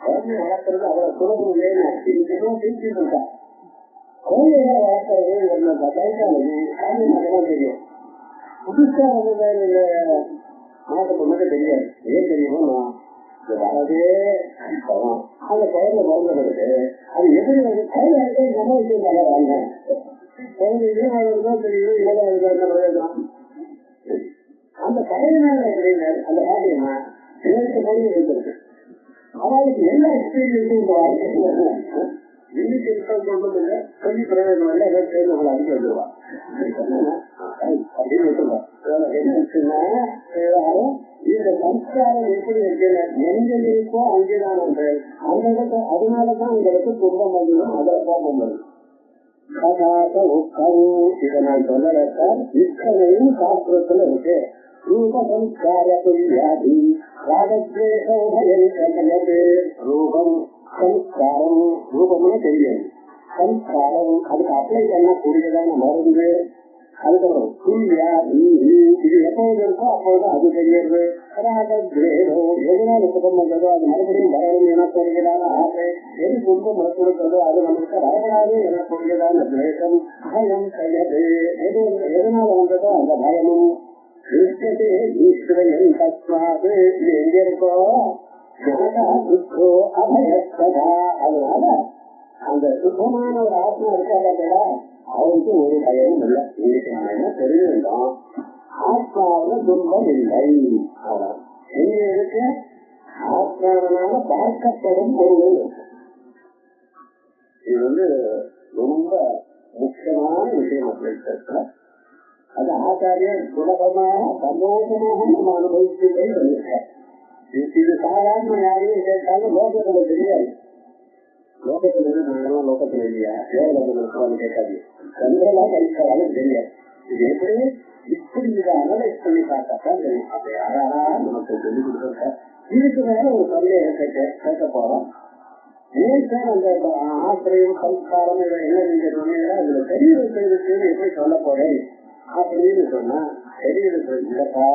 குழந்தைய வளர்க்கறது அவ்வளவு சுலபம் இல்லைன்னு இன்னைக்கும் சிரிச்சுட்டு இருக்கா குழந்தைய வளர்க்கறது கைக்காலம் தெரியும் புதுசா வந்து மாட்டை மட்டும் தெரியாது ஏன் தெரியுமோ வரதே அடிப்போம் அந்த குழந்தை பிறந்தது அது எப்படி கையில நம்ம வச்சிருந்தாங்க வாங்க குழந்தை தான் தெரியும் ஏழாவது அந்த கையினால எப்படின்னா அந்த பாட்டியம்மா எனக்கு மொழி இருக்கிறது அவளுக்கு என்ன எக்ஸ்பீரியன்ஸ் இன்னைக்கு கொண்டு இல்லை சொல்லி பிரயோஜனம் இல்லை எல்லாம் சேர்ந்து அவளை அடிக்க வந்துருவா அப்படின்னு விட்டுருவான் என்னச்சுன்னா இந்த சம்ஸ்காரம் எப்படி இருக்குன்னு எங்க இருக்கோ அங்கேதான் ஒன்று அந்த இடத்துல அதனாலதான் உங்களுக்கு துன்பம் வந்துடும் அதுல கோபம் வரும் இதை நான் சொல்லத்தான் இத்தனையும் சாஸ்திரத்துல இருக்கு ரூப சம்ஸ்கார வியாதி ரூபம் சம்ஸ்காரம் ரூபம்னா தெரியாது சம்ஸ்காரம் அதுக்கு அப்ளை பண்ணக்கூடியதான மருந்து அதுக்கப்புறம் வியாதி இது எப்போது இருக்கோ அப்போது அது தெரியாது எதனால சுகம் வந்ததோ அது மறுபடியும் வரணும் எனக்கூடியதான ஆசை எது துன்பம் கொடுத்ததோ அது நமக்கு வரப்படாது எனக்கூடியதான துவேஷம் பயம் கையது எதனால வந்ததோ அந்த பயமும் ஈஸ்வரன் தஸ்மாது இது எங்க இருக்கோ அபயஸ்ததா அதனால அந்த சுத்தமான ஒரு ஆத்மா இருக்காங்க அவருக்கு ஒரு பயமும் இல்லை இன்னைக்கு நம்ம என்ன தெரிஞ்சிருந்தோம் ஆத்மாவில துன்பம் இல்லை அவ்வளவு எங்க இருக்கு ஆத்மாவனால பார்க்கப்படும் பொருள் இது வந்து ரொம்ப முக்கியமான விஷயம் அப்படி அது ஆச்சாரியர் சுலபமாக சந்தோஷமாக நம்ம அனுபவிச்சுட்டே வந்திருக்கார் இது சாதாரண யாரையும் கேட்டாலும் லோகத்துல தெரியாது லோகத்துல இருந்து நாங்கெல்லாம் லோகத்துல இல்லையா தேவலோகத்துல கேட்காது சந்திரலா கழிச்சாலும் தெரியாது இது எப்படி இப்படி இதை அனலைஸ் பண்ணி பார்த்தாதான் தெரியும் அதை யாரா நமக்கு சொல்லிக் கொடுத்துருக்க இதுக்கு மேல ஒரு சந்தேகம் கேட்க போறோம் ஏன் சார் அந்த ஆசிரியம் சம்ஸ்காரம் இதை என்ன நீங்க சொன்னீங்கன்னா அதுல தெரிய வைக்கிறதுக்கு எப்படி சொல்ல போறேன் அப்படின்னு சொன்னா தெரியறது இல்லப்பா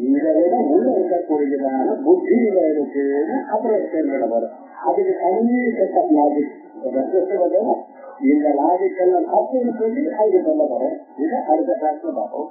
இதை விட உள்ள இருக்கக்கூடியதான புத்தியில இருக்குன்னு அப்புறம் எக்ஸ்பிளைன் வரும் அதுக்கு தனி செட் ஆஃப் லாஜிக் இந்த லாஜிக் எல்லாம் தப்புன்னு சொல்லி அதுக்கு சொல்ல போறேன் இதை அடுத்த கிளாஸ்ல பார்ப்போம்.